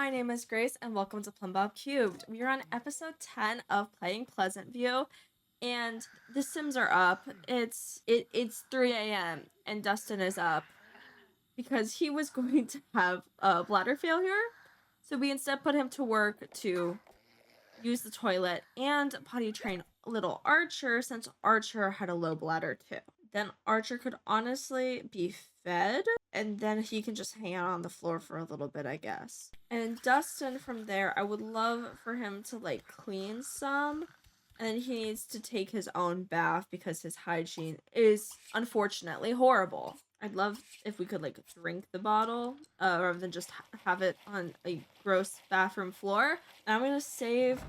my name is Grace and welcome to Plumbob Cubed. We are on episode 10 of playing Pleasantview and the Sims are up. It's 3 a.m. and Dustin is up because he was going to have a bladder failure. So we instead put him to work to use the toilet and potty train little Archer since Archer had a low bladder too. Then Archer could honestly be fed and then he can just hang out on the floor for a little bit, I guess. And Dustin from there, I would love for him to like clean some, and then he needs to take his own bath because his hygiene is unfortunately horrible. I'd love if we could like drink the bottle rather than just have it on a gross bathroom floor. And I'm gonna save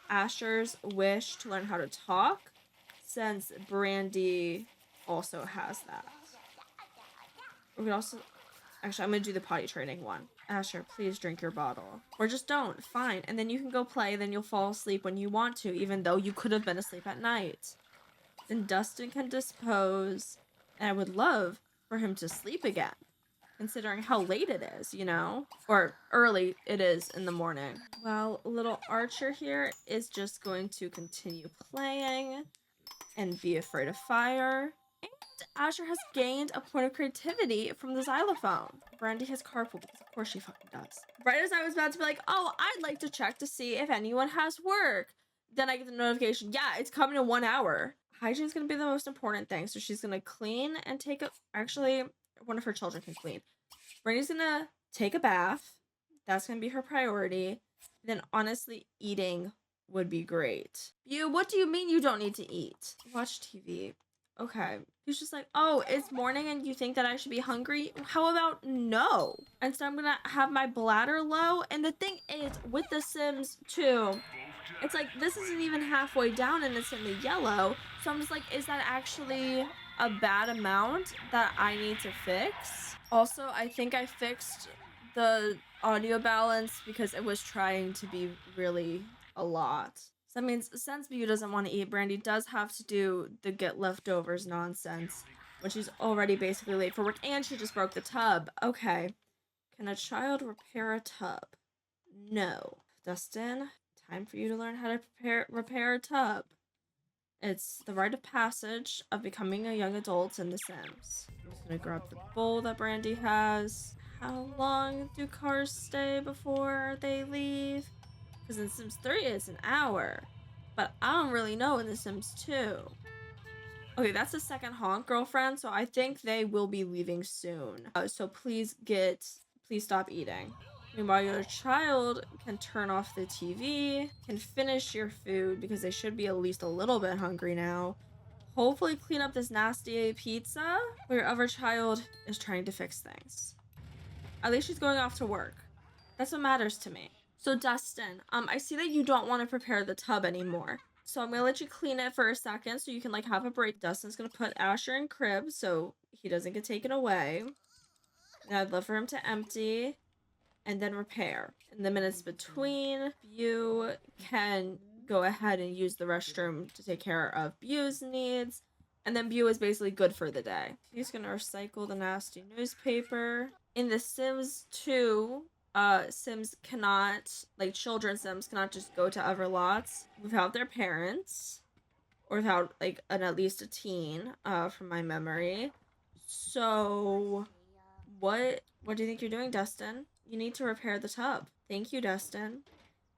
Asher's wish to learn how to talk since Brandy also has that. We could also, actually, I'm gonna do the potty training one. Asher, please drink your bottle. Or just don't, fine. And then you can go play, then you'll fall asleep when you want to, even though you could have been asleep at night. Then Dustin can dispose, and I would love for him to sleep again, considering how late it is, you know? Or early it is in the morning. Well, little Archer here is just going to continue playing and be afraid of fire. Asher has gained a point of creativity from the xylophone. Brandy has carpool because of course she fucking does. Right as I was about to be like, oh, I'd like to check to see if anyone has work, then I get the notification, yeah, it's coming in 1 hour. Hygiene's gonna be the most important thing, so she's gonna clean and take a, actually, one of her children can clean. Brandy's gonna take a bath. That's gonna be her priority. Then honestly, eating would be great. You, what do you mean you don't need to eat? Watch TV. Okay. He's just like, oh, it's morning and you think that I should be hungry? How about no? Instead, I'm gonna have my bladder low. And the thing is, with The Sims 2, it's like, this isn't even halfway down and it's in the yellow. So I'm just like, is that actually a bad amount that I need to fix? Also, I think I fixed the audio balance because it was trying to be really a lot. So that means since Bu doesn't want to eat, Brandy does have to do the get leftovers nonsense when she's already basically late for work and she just broke the tub. Okay. Can a child repair a tub? No. Dustin, time for you to learn how to repair a tub. It's the rite of passage of becoming a young adult in The Sims. I'm just gonna grab the bowl that Brandy has. How long do cars stay before they leave? Because in Sims 3 it's an hour, but I don't really know in The Sims 2. Okay, that's the second honk, girlfriend, so I think they will be leaving soon. So please stop eating. Meanwhile, your child can turn off the TV, can finish your food because they should be at least a little bit hungry now. Hopefully clean up this nasty pizza. Your other child is trying to fix things. At least she's going off to work. That's what matters to me. So Dustin, I see that you don't want to prepare the tub anymore. So I'm gonna let you clean it for a second so you can like have a break. Dustin's gonna put Asher in crib so he doesn't get taken away. And I'd love for him to empty and then repair. In the minutes between, you can go ahead and use the restroom to take care of Bu's needs. And then Bu is basically good for the day. He's gonna recycle the nasty newspaper. In The Sims 2, Sims cannot, like children Sims cannot just go to other lots without their parents or without like at least a teen, from my memory. So what do you think you're doing, Dustin? You need to repair the tub. Thank you, Dustin.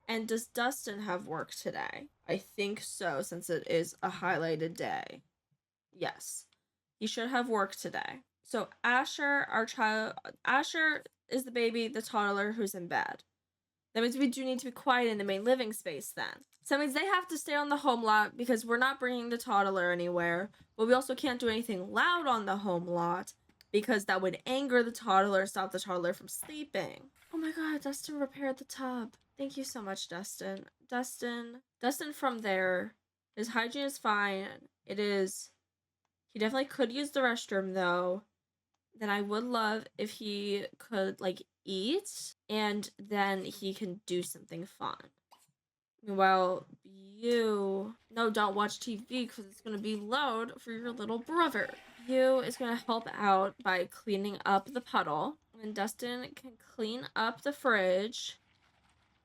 And does Dustin have work today? I think so, since it is a highlighted day. Yes, he should have work today. So Asher, Asher is the baby, the toddler who's in bed. That means we do need to be quiet in the main living space then. So that means they have to stay on the home lot because we're not bringing the toddler anywhere. But we also can't do anything loud on the home lot because that would anger the toddler, stop the toddler from sleeping. Oh my god, Dustin repaired the tub. Thank you so much, Dustin. Dustin from there, his hygiene is fine. It is, he definitely could use the restroom though. Then I would love if he could like eat and then he can do something fun. Meanwhile, no, don't watch TV because it's going to be loud for your little brother. Bu is going to help out by cleaning up the puddle. And Dustin can clean up the fridge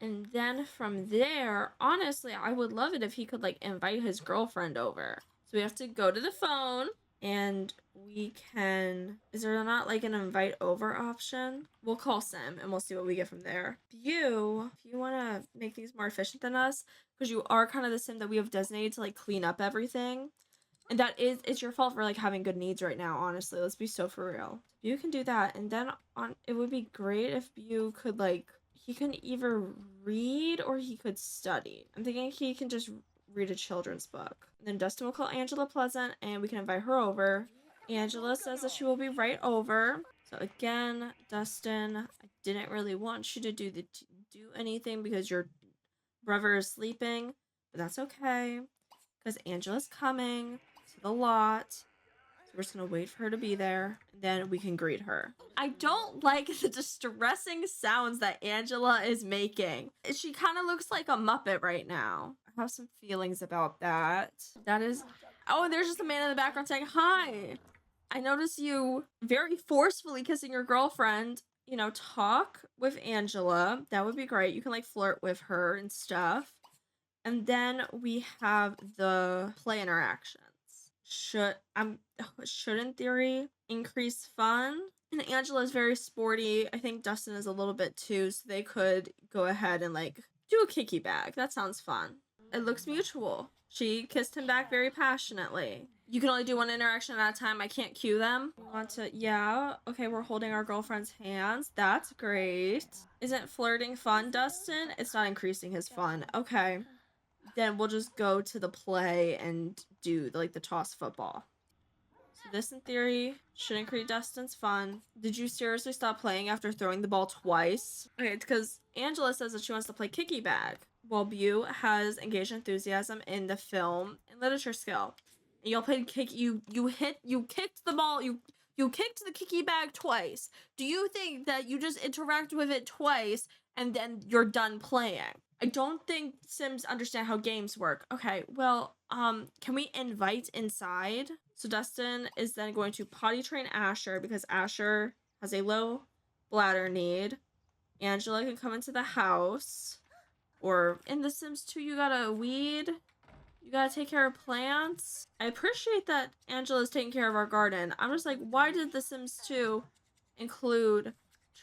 And then from there, honestly, I would love it if he could like invite his girlfriend over. So we have to go to the phone and we can, is there not like an invite over option? We'll call Sim and we'll see what we get from there. If you want to make things more efficient than us, because you are kind of the Sim that we have designated to like clean up everything. And it's your fault for like having good needs right now, honestly. Let's be so for real. You can do that. And then it would be great if you could like, he can either read or he could study. I'm thinking he can just read a children's book. And then Dustin will call Angela Pleasant and we can invite her over. Angela says that she will be right over. So again, Dustin, I didn't really want you to do anything because your brother is sleeping, but that's okay because Angela's coming to the lot. So we're just gonna wait for her to be there, and then we can greet her. I don't like the distressing sounds that Angela is making. She kind of looks like a Muppet right now. I have some feelings about that. That is... Oh, and there's just a man in the background saying, hi. I notice you very forcefully kissing your girlfriend. You know, talk with Angela. That would be great. You can, like, flirt with her and stuff. And then we have the play interactions. Should in theory increase fun. And Angela is very sporty. I think Dustin is a little bit too, so they could go ahead and like do a kicky bag. That sounds fun. It looks mutual. She kissed him back very passionately. You can only do one interaction at a time. I can't cue them. We want to, yeah. Okay, we're holding our girlfriend's hands. That's great. Isn't flirting fun, Dustin? It's not increasing his fun. Okay. Then we'll just go to the play and do like the toss football. So this in theory should increase Dustin's fun. Did you seriously stop playing after throwing the ball twice? Okay, it's because Angela says that she wants to play kicky bag, while Bew has engaged enthusiasm in the film and literature skill. And y'all played kick. You kicked the ball. You kicked the kicky bag twice. Do you think that you just interact with it twice and then you're done playing? I don't think Sims understand how games work. Okay, well, can we invite inside? So Dustin is then going to potty train Asher because Asher has a low bladder need. Angela can come into the house. Or in The Sims 2, you gotta weed. You gotta take care of plants. I appreciate that Angela's taking care of our garden. I'm just like, why did The Sims 2 include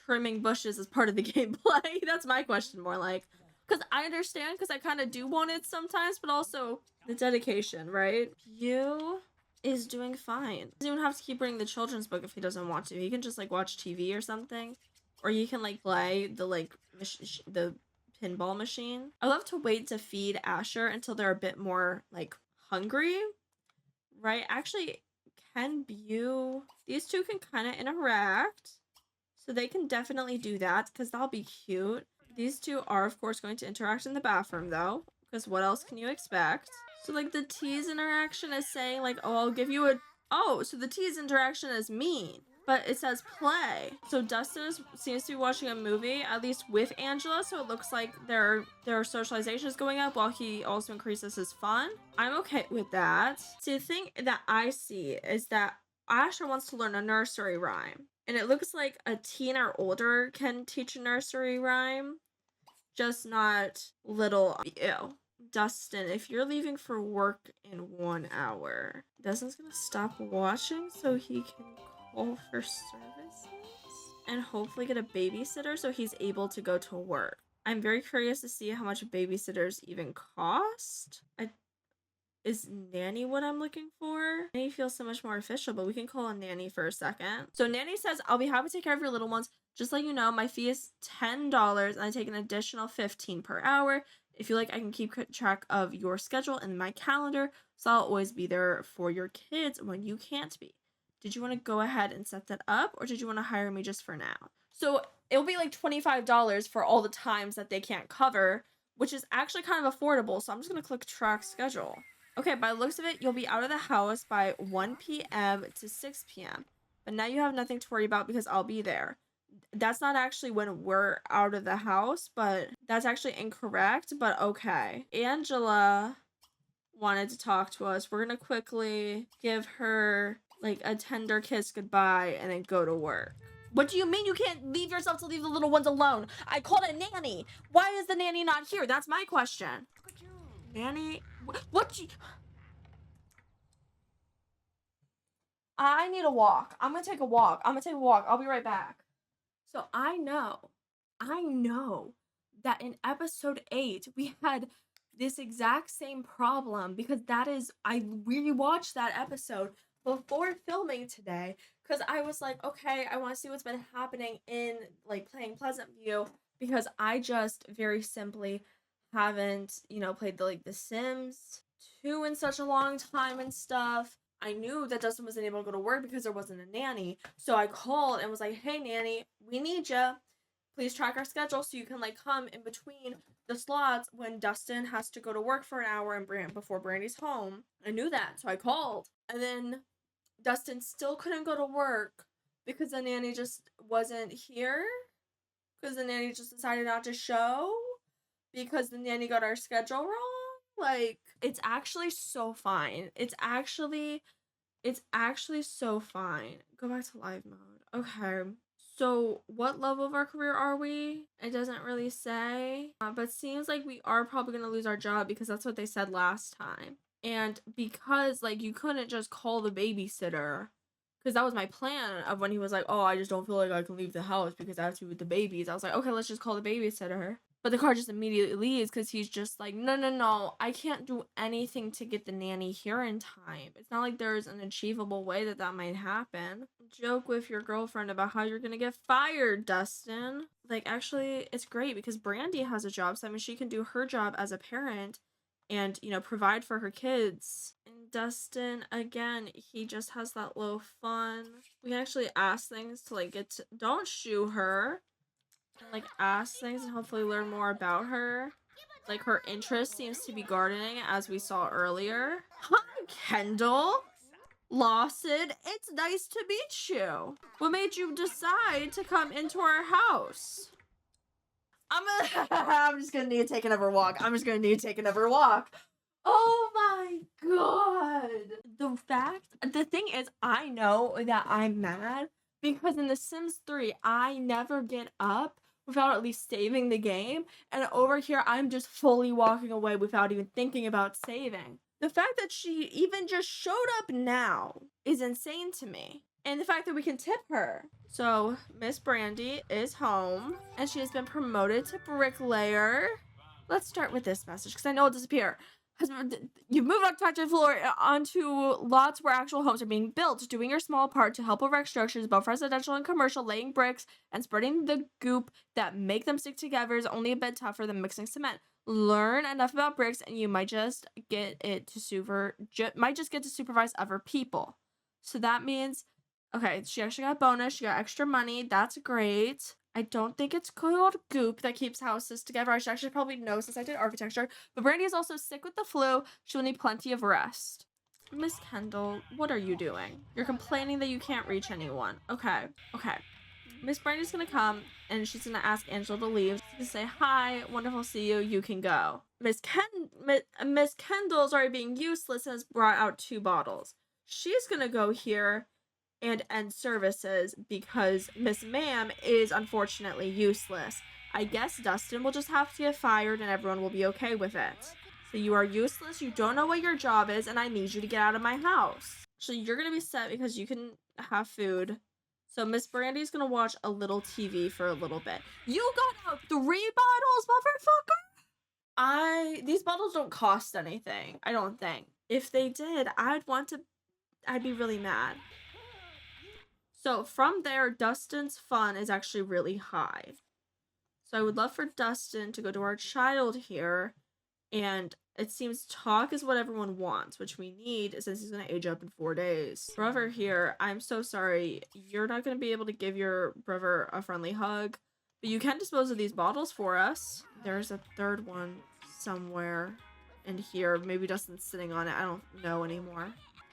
trimming bushes as part of the gameplay? That's my question more like. Because I understand, because I kind of do want it sometimes, but also the dedication, right? You is doing fine. He doesn't even have to keep reading the children's book if he doesn't want to. He can just, like, watch TV or something. Or you can, like, play the, like, the pinball machine. I love to wait to feed Asher until they're a bit more, like, hungry, right? Actually, these two can kind of interact. So they can definitely do that, because that'll be cute. These two are, of course, going to interact in the bathroom, though, because what else can you expect? So, like, the tease interaction is saying, like, oh, I'll give you a... Oh, so the tease interaction is mean, but it says play. So Dustin seems to be watching a movie, at least with Angela, so it looks like their socialization is going up while he also increases his fun. I'm okay with that. See, the thing that I see is that Asher wants to learn a nursery rhyme, and it looks like a teen or older can teach a nursery rhyme. Just not little. Ew. Dustin, if you're leaving for work in 1 hour, Dustin's gonna stop watching so he can call for services and hopefully get a babysitter so he's able to go to work. I'm very curious to see how much babysitters even cost. Is nanny what I'm looking for? Nanny feels so much more official, but we can call a nanny for a second. So nanny says, I'll be happy to take care of your little ones. Just let you know, my fee is $10 and I take an additional $15 per hour. If you like, I can keep track of your schedule in my calendar, so I'll always be there for your kids when you can't be. Did you want to go ahead and set that up, or did you want to hire me just for now? So it'll be like $25 for all the times that they can't cover, which is actually kind of affordable, so I'm just going to click track schedule. Okay, by the looks of it, you'll be out of the house by 1 p.m. to 6 p.m. But now you have nothing to worry about because I'll be there. That's not actually when we're out of the house, but that's actually incorrect, but okay. Angela wanted to talk to us. We're gonna quickly give her, like, a tender kiss goodbye and then go to work. What do you mean you can't leave yourself to leave the little ones alone? I called a nanny. Why is the nanny not here? That's my question. Nanny, what you... I need a walk. I'm gonna take a walk. I'll be right back. So I know that in episode 8, we had this exact same problem because I rewatched that episode before filming today because I was like, okay, I want to see what's been happening in like playing Pleasantview because I just very simply haven't, played the Sims 2 in such a long time and stuff. I knew that Dustin wasn't able to go to work because there wasn't a nanny. So I called and was like, hey, nanny, we need you. Please track our schedule so you can come in between the slots when Dustin has to go to work for an hour and before Brandy's home. I knew that, so I called. And then Dustin still couldn't go to work because the nanny just wasn't here. Because the nanny just decided not to show. Because the nanny got our schedule wrong. It's actually so fine. It's actually so fine. Go back to live mode. Okay. So what level of our career are we? It doesn't really say. But seems like we are probably going to lose our job because that's what they said last time. And because, you couldn't just call the babysitter. Because that was my plan of when he was like, oh, I just don't feel like I can leave the house because I have to be with the babies. I was like, okay, let's just call the babysitter. But the car just immediately leaves because he's just like, no, I can't do anything to get the nanny here in time. It's not like there's an achievable way that might happen. Joke with your girlfriend about how you're gonna get fired, Dustin. Actually, it's great because Brandy has a job, so she can do her job as a parent and, provide for her kids. And Dustin, again, he just has that low fun. We can actually ask things to, don't shoo her. And, ask things and hopefully learn more about her. Her interest seems to be gardening, as we saw earlier. Hi, Kendall. Lawson, it's nice to meet you. What made you decide to come into our house? I'm just gonna need to take another walk. Oh my god. The thing is, I know that I'm mad because in The Sims 3, I never get up without at least saving the game. And over here, I'm just fully walking away without even thinking about saving. The fact that she even just showed up now is insane to me. And the fact that we can tip her. So, Miss Brandy is home, and she has been promoted to bricklayer. Let's start with this message, because I know it'll disappear. You've moved on to factory floor onto lots where actual homes are being built, doing your small part to help erect structures, both residential and commercial, laying bricks, and spreading the goop that make them stick together is only a bit tougher than mixing cement. Learn enough about bricks, and you might just get to supervise other people. So that means, okay, she actually got a bonus. She got extra money. That's great. I don't think it's called goop that keeps houses together. I should actually probably know since I did architecture. But Brandy is also sick with the flu. She will need plenty of rest. Miss Kendall, what are you doing? You're complaining that you can't reach anyone. Okay. Miss Brandy's gonna come and she's gonna ask Angela to leave. She's gonna say, hi, wonderful to see you. You can go. Miss Kendall's already being useless and has brought out 2 bottles. She's gonna go here and end services because Miss Ma'am is unfortunately useless. I guess Dustin will just have to get fired and everyone will be okay with it. So you are useless, you don't know what your job is, and I need you to get out of my house. So you're gonna be set because you can have food. So Miss Brandy's gonna watch a little TV for a little bit. You got out 3 bottles, motherfucker? These bottles don't cost anything, I don't think. If they did, I'd be really mad. So from there, Dustin's fun is actually really high. So I would love for Dustin to go to our child here. And it seems talk is what everyone wants, which we need since he's going to age up in 4 days. Brother here, I'm so sorry. You're not going to be able to give your brother a friendly hug. But you can dispose of these bottles for us. There's a 3rd one somewhere in here. Maybe Dustin's sitting on it. I don't know anymore.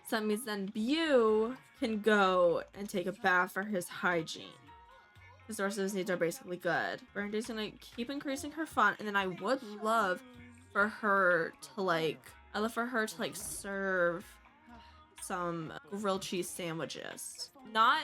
So that means then Bew can go and take a bath for his hygiene. Because the rest of his needs are basically good. Brandy's gonna keep increasing her fun, and then I would love for her to serve some grilled cheese sandwiches. Not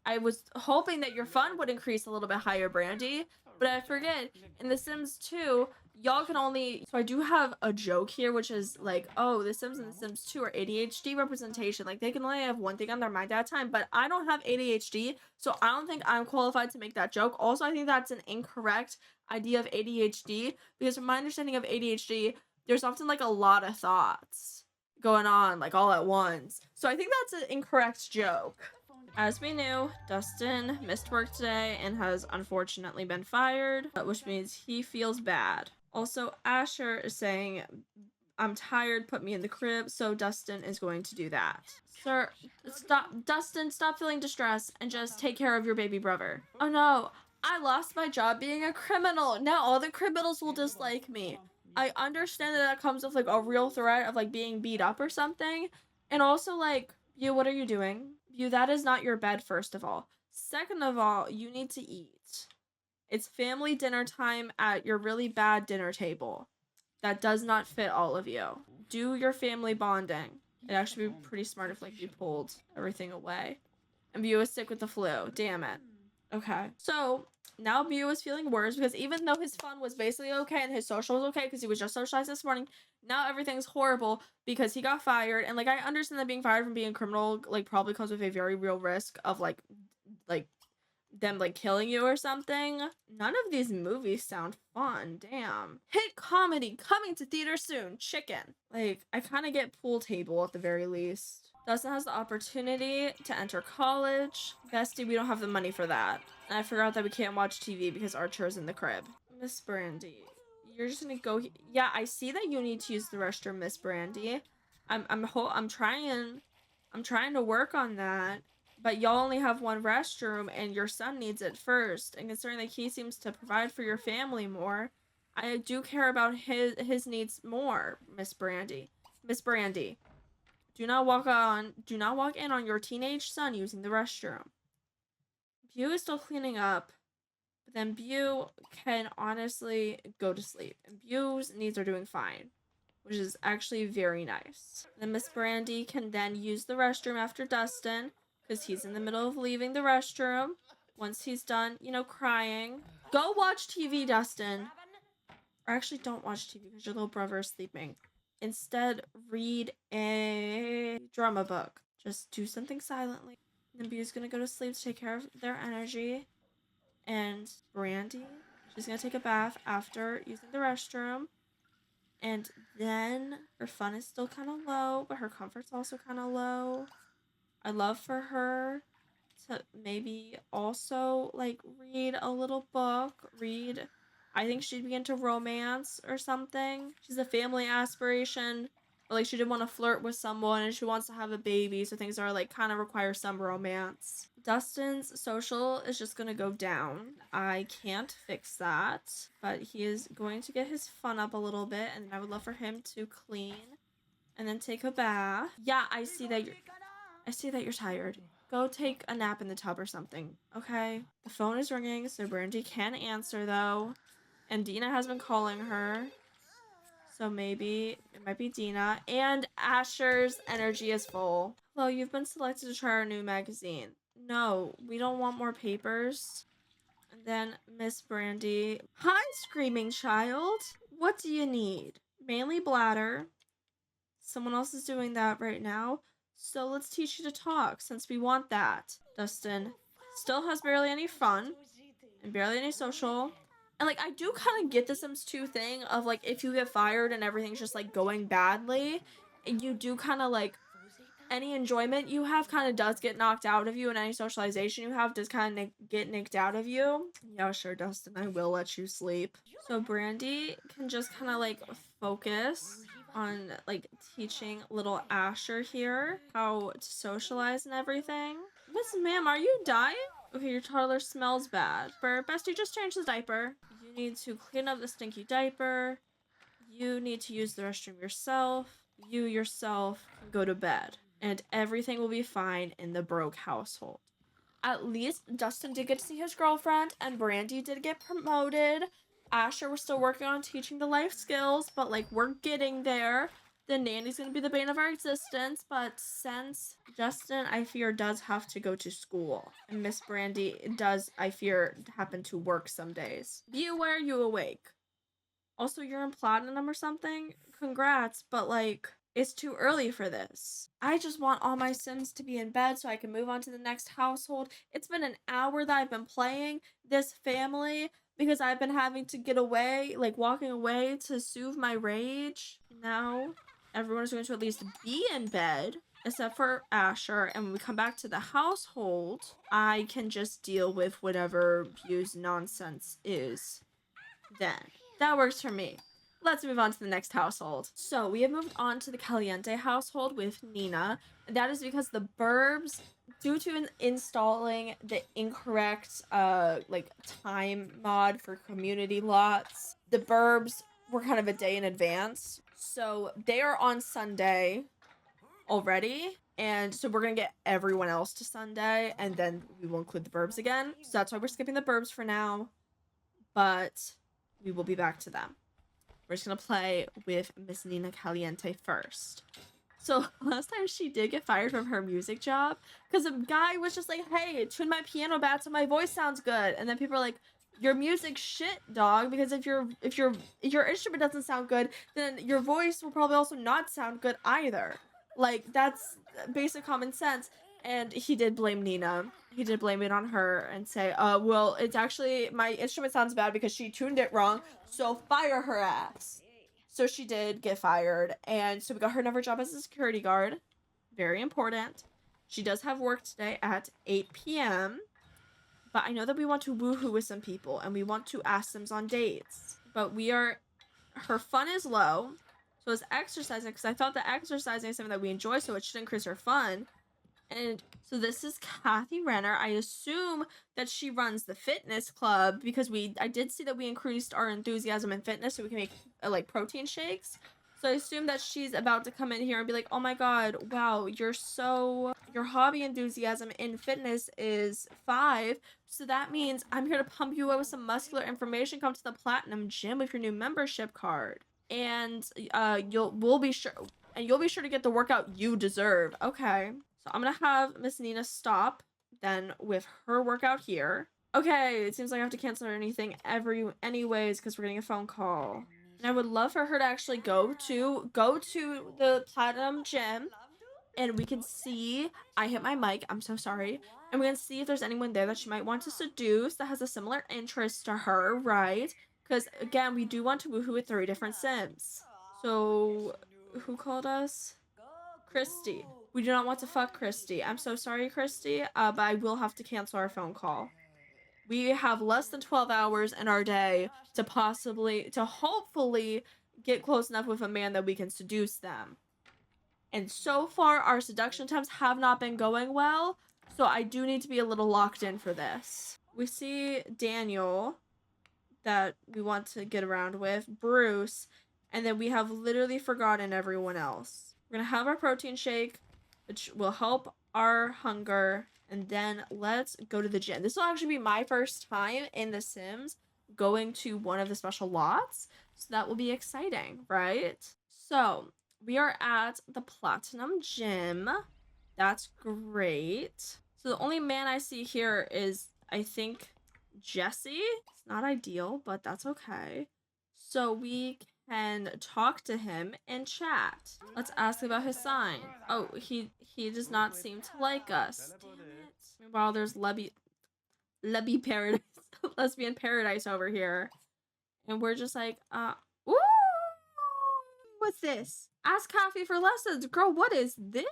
I was hoping that your fun would increase a little bit higher, Brandy, but I forget, in The Sims 2, y'all can only, so I do have a joke here, which is like, oh, The Sims and The Sims 2 are ADHD representation. Like, they can only have one thing on their mind at a time, but I don't have ADHD, so I don't think I'm qualified to make that joke. Also, I think that's an incorrect idea of ADHD, because from my understanding of ADHD, there's often like a lot of thoughts going on like all at once. So I think that's an incorrect joke. As we knew, Dustin missed work today and has unfortunately been fired, which means he feels bad. Also, Asher is saying, I'm tired, put me in the crib, so Dustin is going to do that. Sir, stop, Dustin, stop feeling distressed and just take care of your baby brother. Oh no, I lost my job being a criminal. Now all the criminals will dislike me. I understand that comes with like a real threat of like being beat up or something. And also like, you, what are you doing? You, that is not your bed, first of all. Second of all, you need to eat. It's family dinner time at your really bad dinner table. That does not fit all of you. Do your family bonding. It'd actually be pretty smart if like you pulled everything away. And Beau is sick with the flu. Damn it. Okay. So now Beau is feeling worse because even though his fun was basically okay and his social was okay because he was just socialized this morning, now everything's horrible because he got fired. And like I understand that being fired from being a criminal like probably comes with a very real risk of like them like killing you or something. None of these movies sound fun. Damn. Hit comedy coming to theater soon. Chicken. Like I kind of get pool table at the very least. Dustin has the opportunity to enter college. Bestie, we don't have the money for that. And I forgot that we can't watch TV because Archer is in the crib. Miss Brandy, you're just gonna go. Yeah, I see that you need to use the restroom, Miss Brandy. I'm trying to work on that. But y'all only have one restroom and your son needs it first. And considering that he seems to provide for your family more, I do care about his needs more, Miss Brandy. Miss Brandy, do not walk in on your teenage son using the restroom. Beau is still cleaning up, but then Beau can honestly go to sleep. And Beau's needs are doing fine, which is actually very nice. Then Miss Brandy can then use the restroom after Dustin, because he's in the middle of leaving the restroom. Once he's done, you know, crying. Go watch TV, Dustin. Or actually don't watch TV because your little brother is sleeping. Instead, read a drama book. Just do something silently. And then Beau's gonna go to sleep to take care of their energy. And Brandy, she's gonna take a bath after using the restroom. And then her fun is still kind of low, but her comfort's also kind of low. I'd love for her to maybe also like read a little book, I think she'd be into romance or something. She's a family aspiration, but like she did want to flirt with someone and she wants to have a baby, so things are like kind of require some romance. Dustin's social is just gonna go down. I can't fix that, but he is going to get his fun up a little bit, and I would love for him to clean and then take a bath. Yeah, I see that you're tired. Go take a nap in the tub or something, okay? The phone is ringing, so Brandy can answer, though. And Dina has been calling her. So maybe it might be Dina. And Asher's energy is full. Hello, you've been selected to try our new magazine. No, we don't want more papers. And then Miss Brandy. Hi, screaming child. What do you need? Mainly bladder. Someone else is doing that right now. So let's teach you to talk, since we want that. Dustin still has barely any fun and barely any social. And like I do kind of get the Sims 2 thing of like if you get fired and everything's just like going badly, and you do kind of like any enjoyment you have kind of does get knocked out of you, and any socialization you have does kind of get nicked out of you. Yeah, sure, Dustin, I will let you sleep. So Brandy can just kind of like focus on like teaching little Asher here how to socialize and everything. Miss Ma'am, are you dying? Okay, your toddler smells bad. Bestie, just change the diaper. You need to clean up the stinky diaper. You need to use the restroom yourself. You yourself can go to bed. And everything will be fine in the broke household. At least Dustin did get to see his girlfriend, and Brandy did get promoted. Asher, we're still working on teaching the life skills, but like we're getting there. the nanny's gonna be the bane of our existence, but since Justin, I fear, does have to go to school, and Miss Brandy does, I fear, happen to work some days, be aware you awake. Also, you're in platinum or something? Congrats, but like, it's too early for this. I just want all my Sims to be in bed so I can move on to the next household. It's been an hour that I've been playing this family because I've been having to get away, like walking away to soothe my rage. Now, everyone's going to at least be in bed, except for Asher. And when we come back to the household, I can just deal with whatever View's nonsense is then. That works for me. Let's move on to the next household. So we have moved on to the Caliente household with Nina. That is because the Burbs, due to installing the incorrect like time mod for community lots, the Burbs were kind of a day in advance. So they are on Sunday already. And so we're going to get everyone else to Sunday, and then we will include the Burbs again. So that's why we're skipping the Burbs for now. But we will be back to them. We're just gonna play with Miss Nina Caliente first. So last time she did get fired from her music job because a guy was just like, hey, tune my piano back so my voice sounds good. And then people are like, your music's shit, dog, because if your instrument doesn't sound good, then your voice will probably also not sound good either. Like, that's basic common sense. And he did blame Nina. He did blame it on her and say, well, it's actually, my instrument sounds bad because she tuned it wrong, so fire her ass. So she did get fired, and so we got her another job as a security guard. Very important. She does have work today at 8 p.m., but I know that we want to woohoo with some people, and we want to ask them on dates. But her fun is low, so it's exercising, because I thought that exercising is something that we enjoy, so it should increase her fun. And so this is Kathy Renner. I assume that she runs the fitness club because I did see that we increased our enthusiasm in fitness so we can make like protein shakes. So I assume that she's about to come in here and be like, oh my god, wow, your hobby enthusiasm in fitness is 5. So that means I'm here to pump you up with some muscular information. Come to the Platinum Gym with your new membership card. And you'll be sure to get the workout you deserve. Okay. So I'm gonna have Miss Nina stop then with her workout here. Okay, it seems like I have to cancel anything anyways because we're getting a phone call. And I would love for her to actually go to the Platinum Gym, and we can see. I hit my mic. I'm so sorry. And we can see if there's anyone there that she might want to seduce that has a similar interest to her, right? Because again, we do want to woohoo with 3 different Sims. So who called us? Christy. We do not want to fuck Christy. I'm so sorry, Christy, but I will have to cancel our phone call. We have less than 12 hours in our day to hopefully get close enough with a man that we can seduce them. And so far, our seduction attempts have not been going well, so I do need to be a little locked in for this. We see Daniel that we want to get around with, Bruce, and then we have literally forgotten everyone else. We're gonna have our protein shake, which will help our hunger, and then let's go to the gym. This will actually be my first time in The Sims going to one of the special lots, so that will be exciting, right? So we are at the Platinum Gym. That's great. So the only man I see here is, I think, Jesse. It's not ideal, but that's okay. So we can talk to him and chat. Let's ask about his sign. Oh, he does not seem to like us. Damn it. Meanwhile, there's Lebby Paradise, Lesbian Paradise over here. And we're just like, ooh! What's this? Ask Coffee for lessons. Girl, what is this?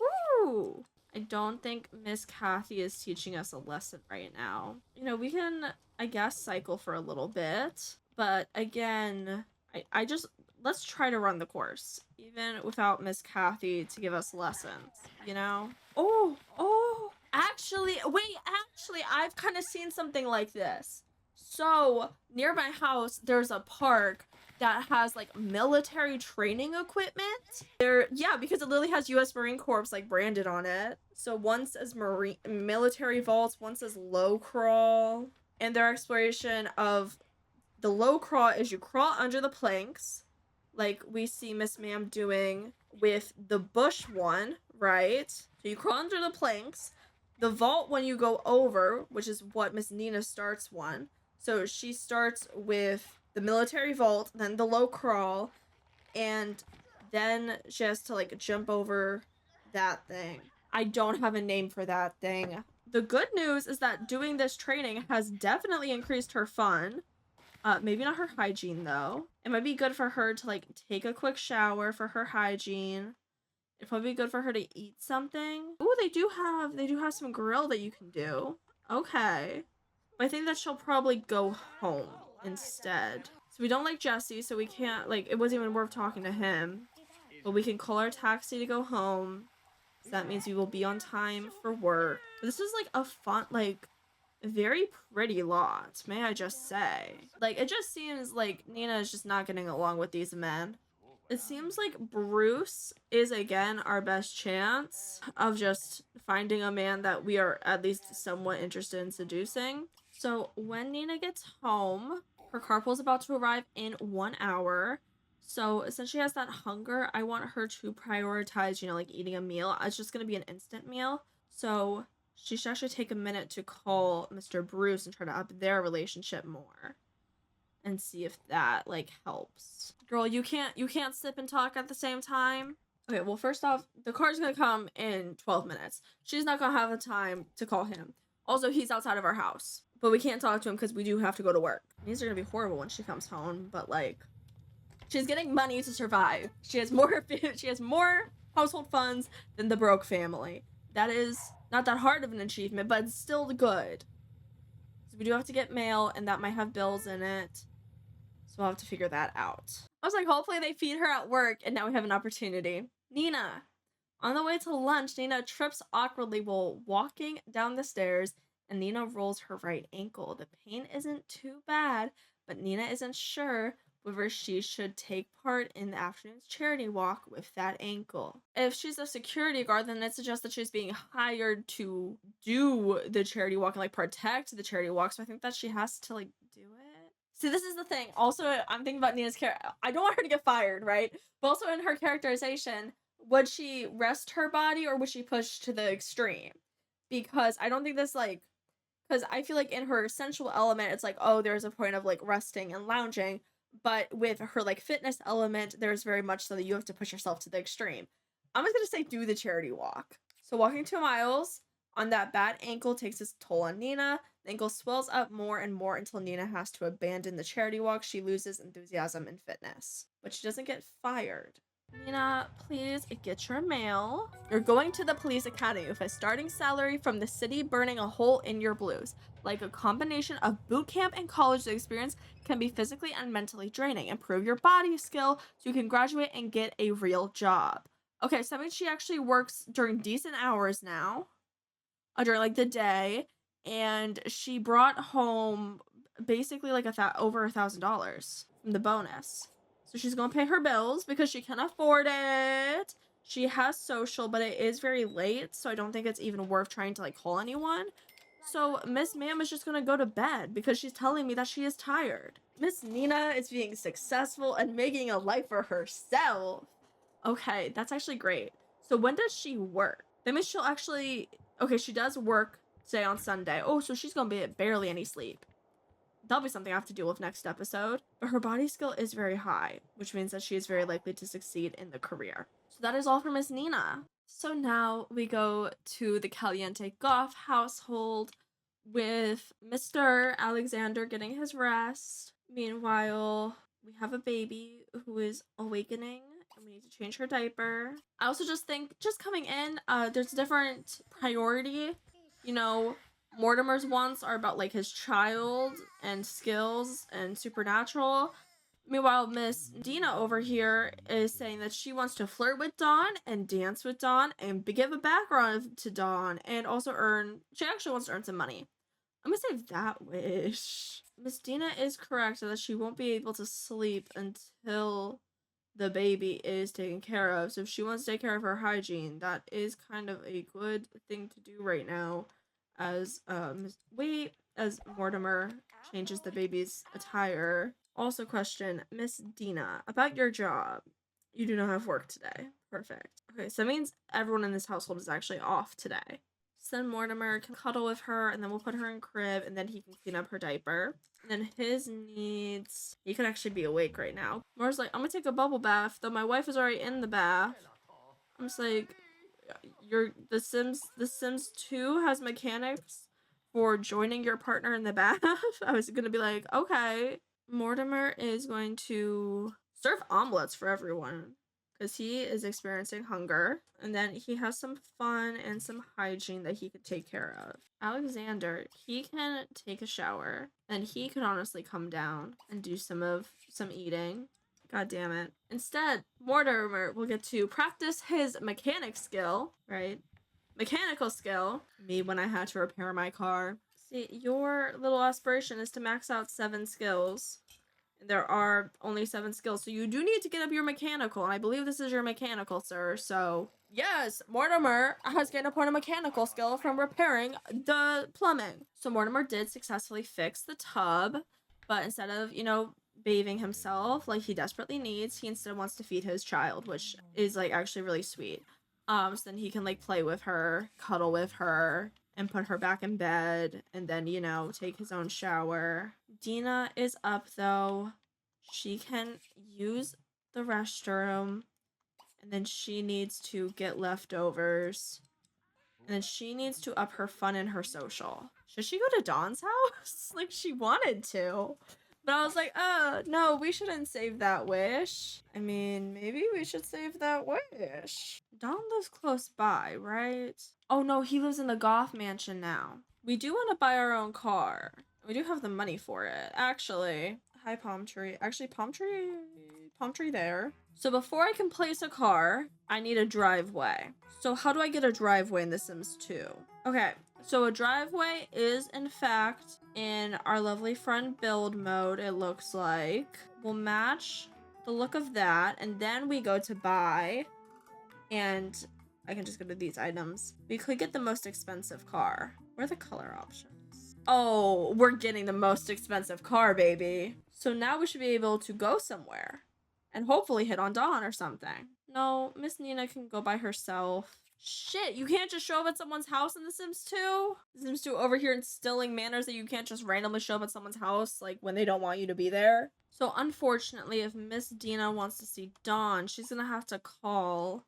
Ooh! I don't think Miss Kathy is teaching us a lesson right now. You know, we can, I guess, cycle for a little bit. But again, I just, let's try to run the course. Even without Miss Kathy to give us lessons, you know? Oh! Actually, I've kind of seen something like this. So, near my house, there's a park that has like military training equipment. Because it literally has US Marine Corps like branded on it. So one says military vaults, one says low crawl. And their exploration of the low crawl is you crawl under the planks, like we see Miss Ma'am doing with the bush one, right? So you crawl under the planks. The vault when you go over, which is what Miss Nina starts one. So she starts with the military vault, then the low crawl, and then she has to like jump over that thing. I don't have a name for that thing. The good news is that doing this training has definitely increased her fun. Maybe not her hygiene though. It might be good for her to like take a quick shower for her hygiene. It'd probably be good for her to eat something. Oh, they do have some grill that you can do. Okay. But I think that she'll probably go home instead. So we don't like Jesse, so we can't, like, it wasn't even worth talking to him. But we can call our taxi to go home. So that means we will be on time for work. But this is like a fun, like, very pretty lot, may I just say. Like, it just seems like Nina is just not getting along with these men. It seems like Bruce is again our best chance of just finding a man that we are at least somewhat interested in seducing. So when Nina gets home, her carpool's about to arrive in 1 hour. So since she has that hunger, I want her to prioritize, you know, like eating a meal. It's just gonna be an instant meal. So she should actually take a minute to call Mr. Bruce and try to up their relationship more. And see if that like helps. Girl, you can't sip and talk at the same time. Okay, well first off, the car's gonna come in 12 minutes. She's not gonna have the time to call him. Also, he's outside of our house. But we can't talk to him because we do have to go to work. These are gonna be horrible when she comes home, but like she's getting money to survive. She has more household funds than the broke family. That is not that hard of an achievement, but it's still good. So we do have to get mail, and that might have bills in it. So I'll have to figure that out. I was like, hopefully they feed her at work, and now we have an opportunity. Nina. On the way to lunch, Nina trips awkwardly while walking down the stairs, and Nina rolls her right ankle. The pain isn't too bad, but Nina isn't sure whether she should take part in the afternoon's charity walk with that ankle. If she's a security guard, then it suggests that she's being hired to do the charity walk and like protect the charity walk. So I think that she has to like do it. See, this is the thing. Also, I'm thinking about Nina's character. I don't want her to get fired, right? But also in her characterization, would she rest her body or would she push to the extreme? Because I don't think this like, because I feel like in her sensual element, it's like, oh, there's a point of like resting and lounging. But with her like fitness element, there's very much so that you have to push yourself to the extreme. I'm just gonna say do the charity walk. So walking 2 miles on that bad ankle takes its toll on Nina. The ankle swells up more and more until Nina has to abandon the charity walk. She loses enthusiasm and fitness. But she doesn't get fired. Nina, please get your mail. You're going to the police academy with a starting salary from the city burning a hole in your blues. Like a combination of boot camp and college experience can be physically and mentally draining. Improve your body skill so you can graduate and get a real job. Okay, so that means she actually works during decent hours now. During like the day. And she brought home basically like over $1,000 from the bonus. So she's gonna pay her bills because she can afford it. She has social, but it is very late, so I don't think it's even worth trying to like call anyone. So Miss Ma'am is just gonna go to bed because she's telling me that she is tired. Miss Nina is being successful and making a life for herself. Okay, that's actually great. So when does she work? That means she'll actually, okay, she does work today on Sunday. Oh, so she's gonna be at barely any sleep. That'll be something I have to deal with next episode. But her body skill is very high, which means that she is very likely to succeed in the career. So that is all for Miss Nina. So now we go to the Caliente-Goth household with Mr. Alexander getting his rest. Meanwhile, we have a baby who is awakening and we need to change her diaper. I also just think, just coming in, there's a different priority. You know, Mortimer's wants are about like his child and skills and supernatural. Meanwhile, Miss Dina over here is saying that she wants to flirt with Dawn and dance with Dawn and give a background to Dawn and also she actually wants to earn some money. I'm gonna say that wish. Miss Dina is correct that she won't be able to sleep until the baby is taken care of. So if she wants to take care of her hygiene, that is kind of a good thing to do right now. As Mortimer changes the baby's attire. Also question, Miss Dina, about your job. You do not have work today. Perfect. Okay, so that means everyone in this household is actually off today. So then Mortimer can cuddle with her, and then we'll put her in crib, and then he can clean up her diaper. And then his needs... He could actually be awake right now. Mor's like, I'm gonna take a bubble bath, though my wife is already in the bath. I'm just like, The Sims 2 has mechanics for joining your partner in the bath. I was gonna be like, okay. Mortimer is going to serve omelets for everyone because he is experiencing hunger, and then he has some fun and some hygiene that he could take care of. Alexander, he can take a shower, and he could honestly come down and do some eating. God damn it. Instead, Mortimer will get to practice his mechanic skill, right? Mechanical skill. Me when I had to repair my car. See, your little aspiration is to max out 7 skills. There are only 7 skills, so you do need to get up your mechanical, and I believe this is your mechanical, sir. So, yes, Mortimer has gained a point of mechanical skill from repairing the plumbing. So Mortimer did successfully fix the tub, but instead of, bathing himself like he desperately needs, he instead wants to feed his child, which is, like, actually really sweet. So then he can, like, play with her, cuddle with her, and put her back in bed, and then, take his own shower. Dina is up, though. She can use the restroom, and then she needs to get leftovers, and then she needs to up her fun and her social. Should she go to Dawn's house? Like, she wanted to. But I was like, no, we shouldn't save that wish. I mean, maybe we should save that wish. Dawn lives close by, right? Oh no, he lives in the Goth mansion now. We do want to buy our own car. We do have the money for it, actually. Hi, Palm Tree. Actually, Palm Tree there. So before I can place a car, I need a driveway. So how do I get a driveway in The Sims 2? Okay, so a driveway is, in fact, in our lovely friend build mode, it looks like. We'll match the look of that, and then we go to buy, and I can just go to these items. We could get the most expensive car. What are the color options? Oh, we're getting the most expensive car, baby. So now we should be able to go somewhere and hopefully hit on Dawn or something. No, Miss Nina can go by herself. Shit, you can't just show up at someone's house in The Sims 2? The Sims 2 over here instilling manners that you can't just randomly show up at someone's house, like, when they don't want you to be there. So, unfortunately, if Miss Dina wants to see Dawn, she's gonna have to call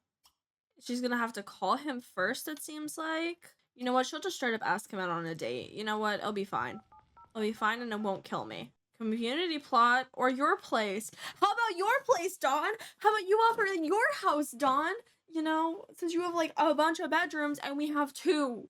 him first, it seems like. You know what? She'll just straight up ask him out on a date. You know what? It'll be fine. It'll be fine and it won't kill me. Community plot or your place. How about your place, Dawn? How about you offer in your house, Dawn? Since you have, like, a bunch of bedrooms and we have 2.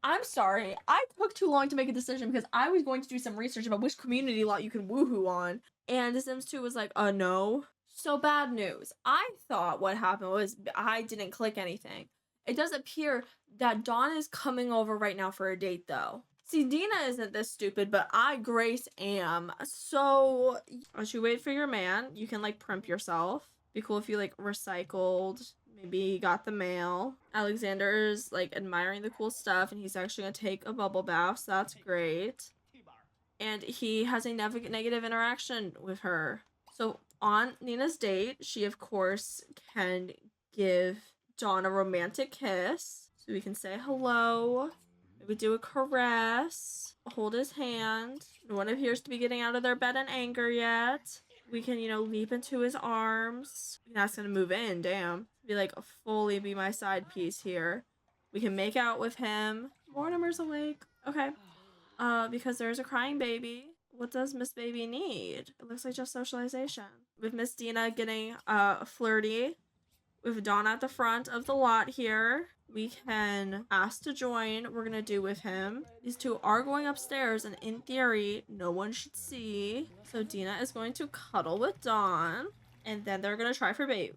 I'm sorry. I took too long to make a decision because I was going to do some research about which community lot you can woohoo on. And The Sims 2 was like, no. So bad news. I thought what happened was I didn't click anything. It does appear that Dawn is coming over right now for a date, though. See, Dina isn't this stupid, but I, Grace, am. So, as you wait for your man, you can, like, primp yourself. Be cool if you, like, recycled. Maybe you got the mail. Alexander's, like, admiring the cool stuff, and he's actually gonna take a bubble bath, so that's great. And he has a negative interaction with her. So, on Nina's date, she, of course, can give Dawn a romantic kiss. So we can say hello. Maybe do a caress. Hold his hand. No one appears to be getting out of their bed in anger yet. We can, leap into his arms. We can ask him to move in, damn. Be like, fully be my side piece here. We can make out with him. Mortimer's awake. Okay. Because there's a crying baby. What does Miss Baby need? It looks like just socialization. With Miss Dina getting, flirty. With Dawn at the front of the lot here. We can ask to join. We're gonna do with him. These 2 are going upstairs, and in theory, no one should see. So Dina is going to cuddle with Dawn, and then they're gonna try for baby.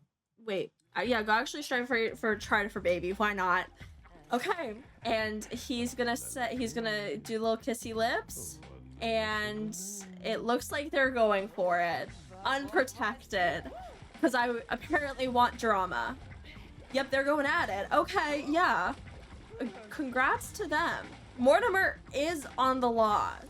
Wait, yeah, go actually try for baby. Why not? Okay, and he's gonna do little kissy lips, and it looks like they're going for it, unprotected, because I apparently want drama. Yep, they're going at it. Okay, yeah. Congrats to them. Mortimer is on the lot.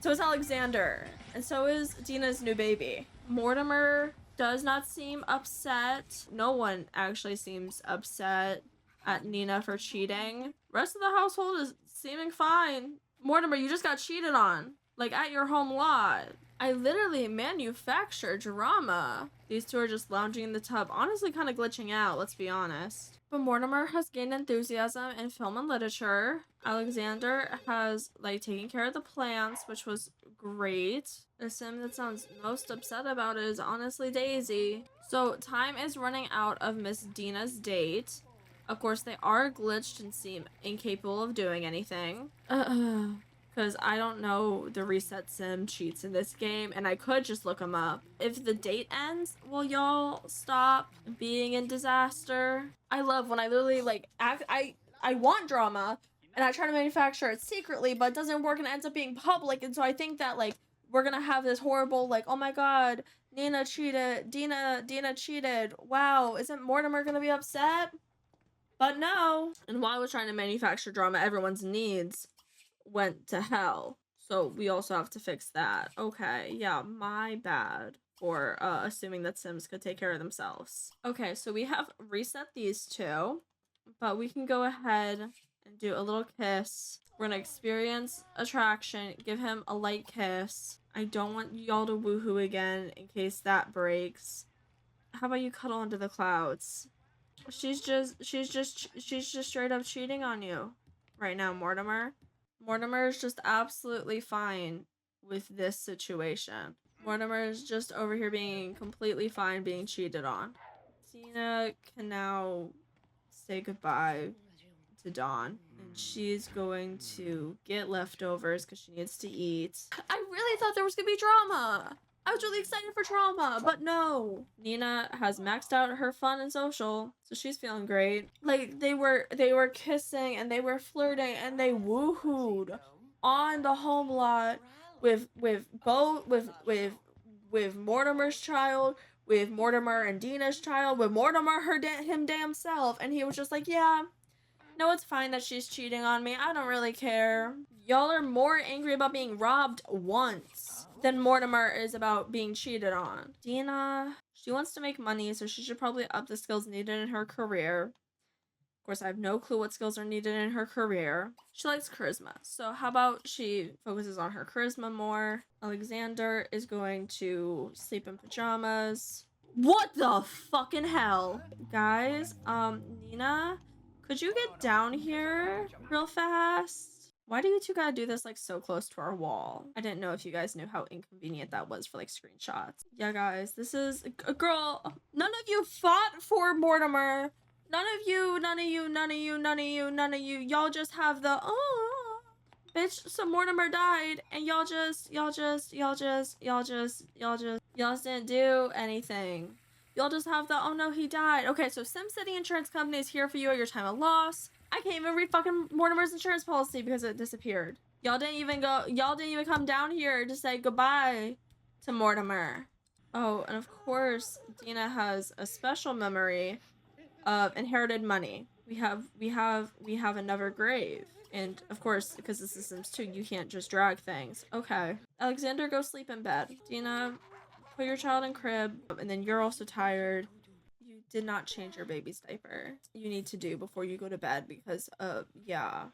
So is Alexander, and so is Dina's new baby. Mortimer does not seem upset. No one actually seems upset at Nina for cheating. Rest of the household is seeming fine. Mortimer, you just got cheated on, like at your home lot. I literally manufacture drama. These two are just lounging in the tub, honestly kind of glitching out, let's be honest. But Mortimer has gained enthusiasm in film and literature. Alexander has, like, taken care of the plants, which was great. The sim that sounds most upset about it is honestly Daisy. So time is running out of Miss Dina's date. Of course, they are glitched and seem incapable of doing anything. Because I don't know the reset sim cheats in this game, and I could just look them up. If the date ends, will y'all stop being in disaster? I love when I literally, like, I want drama, and I try to manufacture it secretly, but it doesn't work and it ends up being public, and so I think that, like, we're gonna have this horrible, like, oh my god, Nina cheated, Dina cheated, wow, isn't Mortimer gonna be upset? But no. And while I was trying to manufacture drama, everyone's needs went to hell. So we also have to fix that. Okay, yeah, my bad for assuming that Sims could take care of themselves. Okay, so we have reset these two, but we can go ahead and do a little kiss. We're gonna experience attraction, give him a light kiss. I don't want y'all to woohoo again in case that breaks. How about you cuddle under the clouds? She's just straight up cheating on you right now, Mortimer. Mortimer is just absolutely fine with this situation. Mortimer is just over here being completely fine being cheated on. Tina can now say goodbye to Dawn, and she's going to get leftovers because she needs to eat. I really thought there was gonna be drama. I was really excited for drama, but no. Nina has maxed out her fun and social, so she's feeling great. Like, they were kissing and they were flirting and they woohooed on the home lot with Mortimer's child, with Mortimer and Dina's child, with Mortimer him damn self, and he was just like, yeah, no, it's fine that she's cheating on me. I don't really care. Y'all are more angry about being robbed once than Mortimer is about being cheated on. Dina, she wants to make money, so she should probably up the skills needed in her career. Of course, I have no clue what skills are needed in her career. She likes charisma, so how about she focuses on her charisma more? Alexander is going to sleep in pajamas. What the fucking hell? Guys, Nina, could you get down here real fast? Why do you two gotta do this, like, so close to our wall? I didn't know if you guys knew how inconvenient that was for, like, screenshots. Yeah, guys, this is a girl. None of you fought for Mortimer. None of you. Y'all just have the, oh, bitch, so Mortimer died, and y'all just didn't do anything. Y'all just have the, oh no, he died. Okay, so SimCity Insurance Company is here for you at your time of loss. I can't even read fucking Mortimer's insurance policy because it disappeared. Y'all didn't even come down here to say goodbye to Mortimer. Oh, and of course, Dina has a special memory of inherited money. We have another grave. And of course, because this is Sims 2, you can't just drag things. Okay. Alexander, go sleep in bed. Dina, put your child in crib, and then you're also tired. You did not change your baby's diaper. You need to do before you go to bed because, yeah.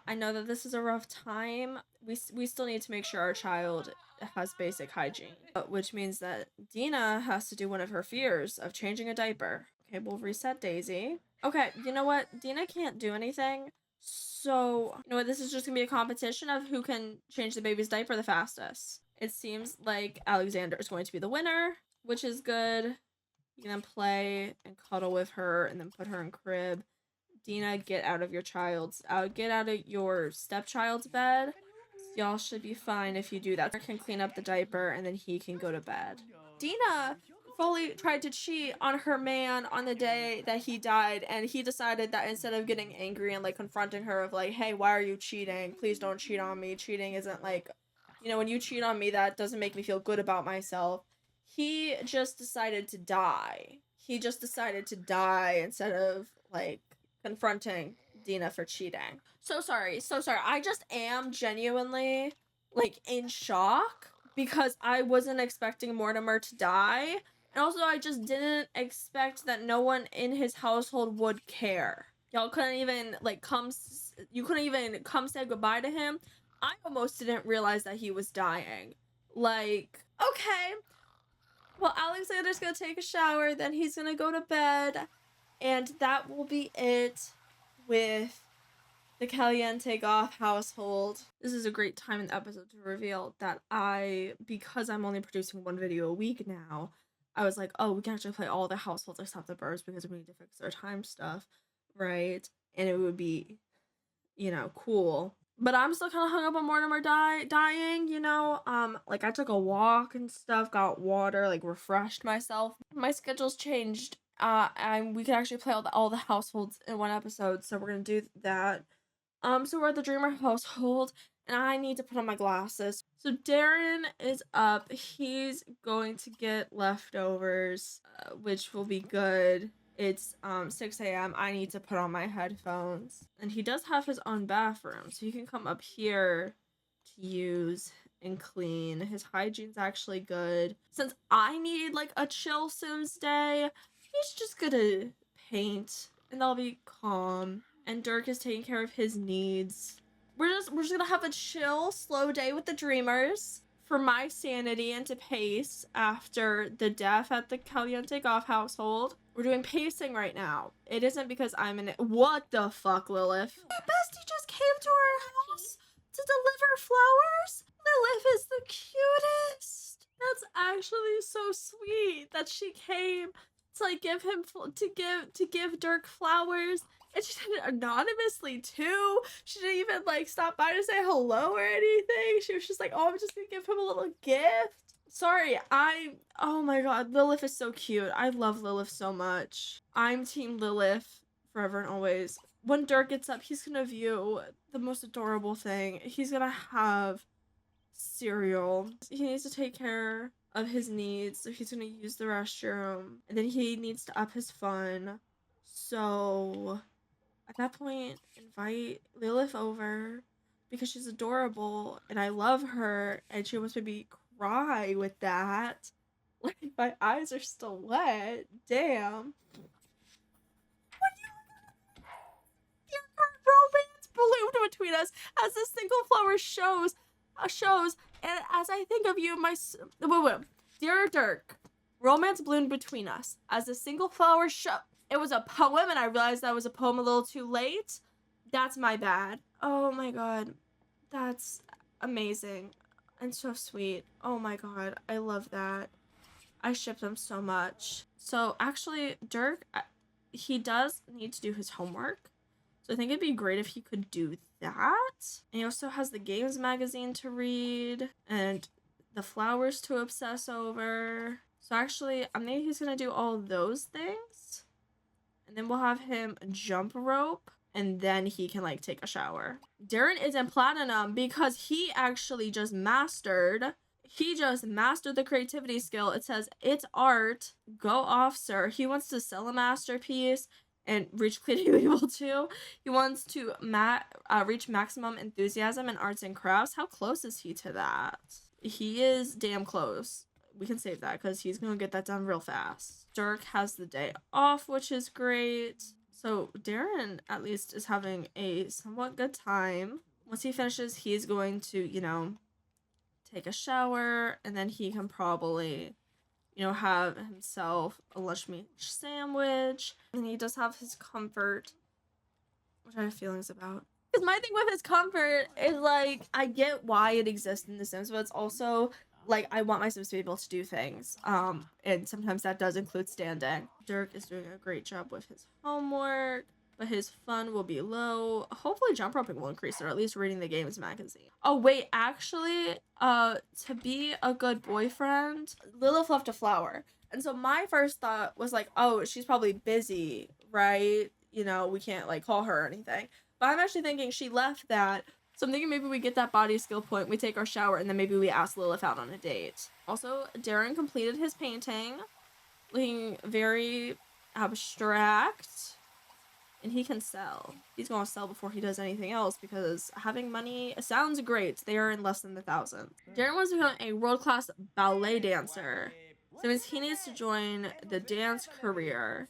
I know that this is a rough time. We still need to make sure our child has basic hygiene, which means that Dina has to do one of her fears of changing a diaper. Okay, we'll reset Daisy. Okay, you know what? Dina can't do anything. So, you know what? This is just gonna be a competition of who can change the baby's diaper the fastest. It seems like Alexander is going to be the winner, which is good. You can then play and cuddle with her and then put her in crib. Dina, get out of your stepchild's bed. Y'all should be fine if you do that. Can clean up the diaper and then he can go to bed. Dina fully tried to cheat on her man on the day that he died, and he decided that instead of getting angry and, like, confronting her of, like, hey, why are you cheating? Please don't cheat on me. Cheating isn't, like, you know, when you cheat on me, that doesn't make me feel good about myself. He just decided to die. Instead of, like, confronting Dina for cheating. So sorry. I just am genuinely, like in shock because I wasn't expecting Mortimer to die. And also I just didn't expect that no one in his household would care. Y'all couldn't even like you couldn't even come say goodbye to him. I almost didn't realize that he was dying. Like, okay, well, Alexander's gonna take a shower, then he's gonna go to bed, and that will be it with the Caliente-Goth household. This is a great time in the episode to reveal that because I'm only producing one video a week now, I was like, oh, we can actually play all the households except the birds because we need to fix their time stuff, right? And it would be, cool. But I'm still kind of hung up on Mortimer dying, like I took a walk and stuff, got water, like refreshed myself. My schedule's changed, and we can actually play all the households in one episode, so we're gonna do that. So we're at the Dreamer household, and I need to put on my glasses. So Darren is up. He's going to get leftovers, which will be good. It's 6 a.m. I need to put on my headphones. And he does have his own bathroom, so he can come up here to use and clean. His hygiene's actually good. Since I need like a chill Sims day, he's just gonna paint and I'll be calm. And Dirk is taking care of his needs. We're just gonna have a chill, slow day with the Dreamers for my sanity and to pace after the death at the Caliente-Goth household. We're doing pacing right now. It isn't because I'm in it. What the fuck, Lilith? My bestie just came to our house to deliver flowers. Lilith is the cutest. That's actually so sweet that she came to like give Dirk flowers. And she did it anonymously too. She didn't even like stop by to say hello or anything. She was just like, oh, I'm just gonna give him a little gift. Sorry, oh my god, Lilith is so cute. I love Lilith so much. I'm team Lilith forever and always. When Dirk gets up, he's gonna view the most adorable thing. He's gonna have cereal. He needs to take care of his needs, so he's gonna use the restroom. And then he needs to up his fun. So at that point, invite Lilith over because she's adorable and I love her and she almost made me cry with that. Like, my eyes are still wet. Damn. What do you romance bloomed between us as the single flower shows, and as I think of you, dear Dirk, romance bloomed between us as the single flower show. It was a poem, and I realized that was a poem a little too late. That's my bad. Oh my god. That's amazing. And so sweet. Oh my god. I love that. I ship them so much. So, actually, Dirk, he does need to do his homework. So I think it'd be great if he could do that. And he also has the games magazine to read. And the flowers to obsess over. So actually, I'm thinking he's gonna do all those things. And then we'll have him jump rope, and then he can, like, take a shower. Darren is in platinum because he actually just mastered the creativity skill. It says, it's art. Go off, sir. He wants to sell a masterpiece and reach creative level 2. He wants to reach maximum enthusiasm in arts and crafts. How close is he to that? He is damn close. We can save that because he's gonna get that done real fast. Dirk has the day off, which is great. So Darren at least is having a somewhat good time. Once he finishes, he's going to, take a shower, and then he can probably, have himself a lunch meat sandwich. And he does have his comfort, which I have feelings about. Because my thing with his comfort is, like, I get why it exists in The Sims, but it's also, like, I want my Sims to be able to do things. And sometimes that does include standing. Dirk is doing a great job with his homework, but his fun will be low. Hopefully jump roping will increase, or at least reading the games magazine. Oh, wait, actually, to be a good boyfriend, Lilith left a flower. And so my first thought was, like, oh, she's probably busy, right? We can't, like, call her or anything. But I'm actually thinking she left that. So I'm thinking maybe we get that body skill point, we take our shower, and then maybe we ask Lilith out on a date. Also, Darren completed his painting, looking very abstract And he can sell. He's gonna sell before he does anything else because having money sounds great. They are in less than the thousands. Darren wants to become a world-class ballet dancer. So it means he needs to join the dance career.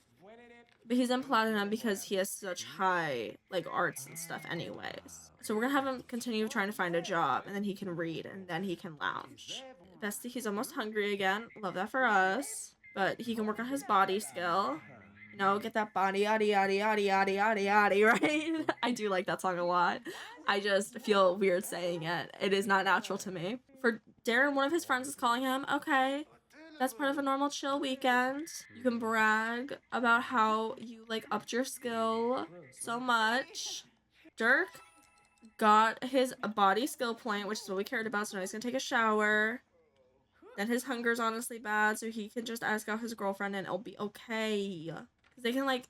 But he's in platinum because he has such high, like, arts and stuff anyways. So we're gonna have him continue trying to find a job, and then he can read, and then he can lounge. Bestie, he's almost hungry again. Love that for us. But he can work on his body skill. You know, get that body, yaddy, yaddy, yaddy, yaddy, yaddy, yaddy, right? I do like that song a lot. I just feel weird saying it. It is not natural to me. For Darren, one of his friends is calling him. Okay, that's part of a normal chill weekend. You can brag about how you, like, upped your skill so much. Dirk got his body skill point, which is what we cared about, so now he's gonna take a shower. Then his hunger's honestly bad, so he can just ask out his girlfriend and it'll be okay. Because they can, like,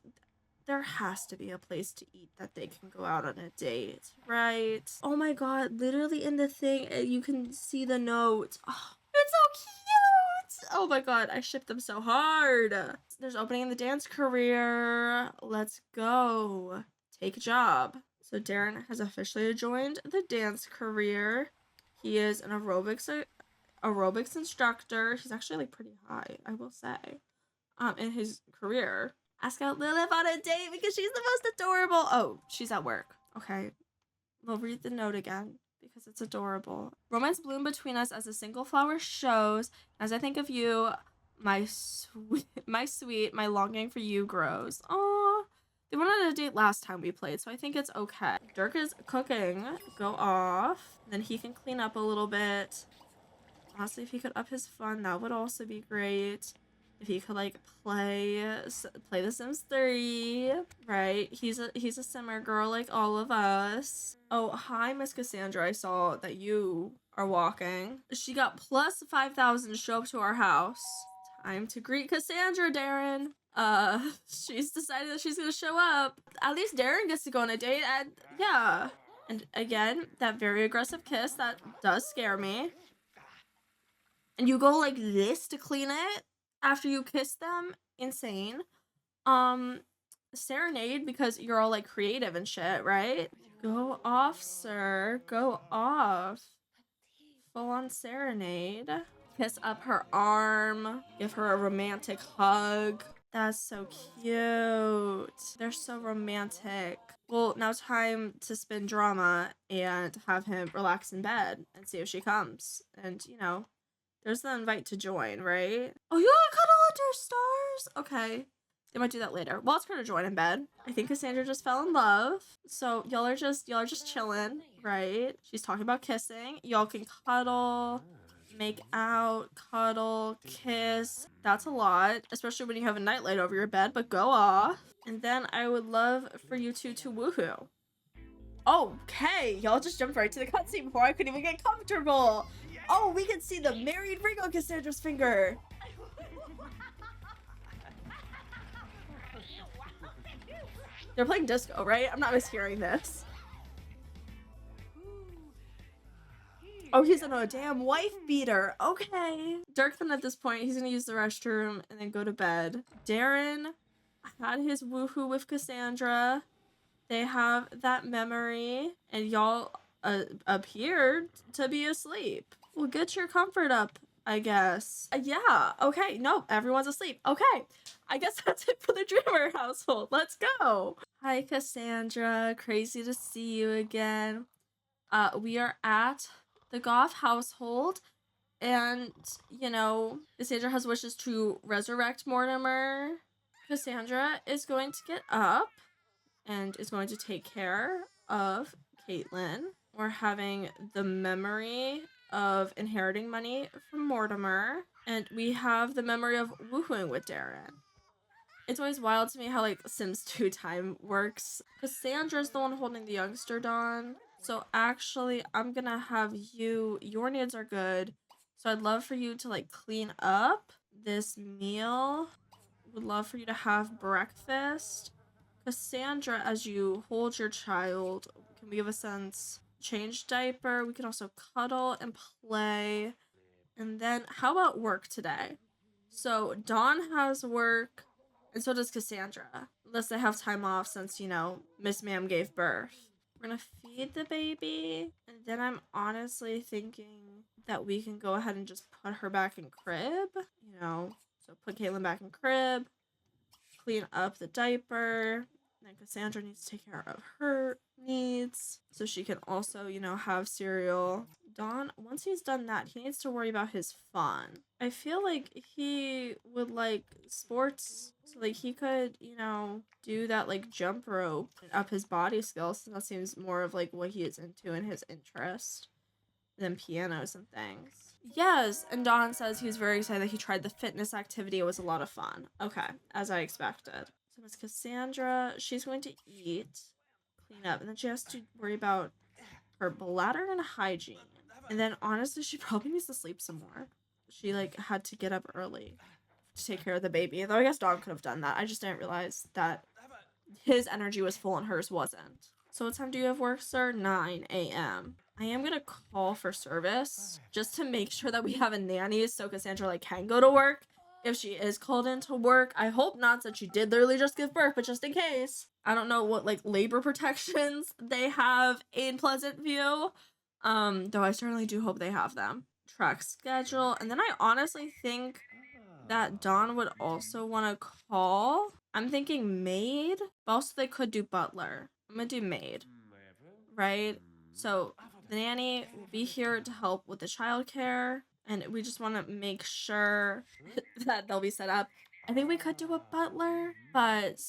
there has to be a place to eat that they can go out on a date, right? Oh my god, literally in the thing, you can see the note. Oh, it's so cute! Oh my god, I ship them so hard. There's opening in the dance career. Let's go. Take a job. So Darren has officially joined the dance career. He is an aerobics instructor. He's actually, like, pretty high, I will say, in his career. Ask out Lilith on a date because she's the most adorable. Oh, she's at work. Okay. We'll read the note again because it's adorable. Romance bloomed between us as the single flower shows. As I think of you, my sweet, my longing for you grows. Aww. They went on a date last time we played, so I think it's okay. Dirk is cooking. Go off. Then he can clean up a little bit. Honestly, if he could up his fun, that would also be great. If he could, like, play The Sims 3, right? He's a simmer girl like all of us. Oh, hi, Miss Cassandra. I saw that you are walking. She got plus 5,000 to show up to our house. Time to greet Cassandra, Darren. She's decided that she's gonna show up. At least Darren gets to go on a date, and yeah. And again, that very aggressive kiss, that does scare me. And you go like this to clean it after you kiss them? Insane. Serenade because you're all, like, creative and shit, right? Go off, sir. Go off. Full on serenade. Kiss up her arm. Give her a romantic hug. That's so cute. They're so romantic. Well, now time to spin drama and have him relax in bed and see if she comes. And, you know, there's the invite to join, right? Oh, you wanna cuddle under stars? Okay. They might do that later. Well, it's her to join in bed. I think Cassandra just fell in love. So y'all are just chilling, right? She's talking about kissing. Y'all can cuddle, make out, cuddle, kiss. That's a lot, especially when you have a nightlight over your bed, but go off. And then I would love for you two to woohoo. Okay, y'all just jumped right to the cutscene before I could even get comfortable. Oh, we can see the married ring on Cassandra's finger. They're playing disco, right? I'm not mishearing this. Oh, he's in a damn wife beater. Okay. Dirk then at this point, he's gonna use the restroom and then go to bed. Darren had his woohoo with Cassandra. They have that memory, and y'all appeared to be asleep. Well, get your comfort up, I guess. Yeah, okay. No, everyone's asleep. Okay. I guess that's it for the Dreamer household. Let's go. Hi, Cassandra. Crazy to see you again. We are at the Goth household, and, you know, Cassandra has wishes to resurrect Mortimer. Cassandra is going to get up and is going to take care of Caitlin. We're having the memory of inheriting money from Mortimer, and we have the memory of woohooing with Darren. It's always wild to me how, like, Sims 2 time works. Cassandra's the one holding the youngster Dawn. So actually, I'm gonna have you, your needs are good. So I'd love for you to, like, clean up this meal. Would love for you to have breakfast. Cassandra, as you hold your child, can we give a sense? Change diaper. We can also cuddle and play. And then how about work today? So Dawn has work, And so does Cassandra. Unless they have time off since, you know, Miss Ma'am gave birth. We're gonna feed the baby. And then I'm honestly thinking that we can go ahead and just put her back in crib. You know, so put Caitlin back in crib. Clean up the diaper. Then Cassandra needs to take care of her needs. So she can also, you know, have cereal. Dawn, once he's done that, he needs to worry about his fun. I feel like he would like sports. So like he could, you know, do that like jump rope and up his body skills. So that seems more of like what he is into and his interest than pianos and things. Yes, and Don says he's very excited that he tried the fitness activity. It was a lot of fun. Okay, as I expected. So Miss Cassandra, she's going to eat, clean up, and then she has to worry about her bladder and hygiene. And then honestly, she probably needs to sleep some more. She like had to get up early to take care of the baby. Though I guess Don could have done that. I just didn't realize that his energy was full and hers wasn't. So what time do you have work, sir? 9 a.m. I am gonna call for service just to make sure that we have a nanny so Cassandra like can go to work if she is called into work. I hope not, since she did literally just give birth, but just in case. I don't know what like labor protections they have in Pleasantview. Though I certainly do hope they have them. Track schedule, and then I honestly think that Dawn would also want to call. I'm thinking maid, but also they could do butler. I'm gonna do maid, right? So the nanny will be here to help with the childcare, and we just want to make sure that they'll be set up. I think we could do a butler, but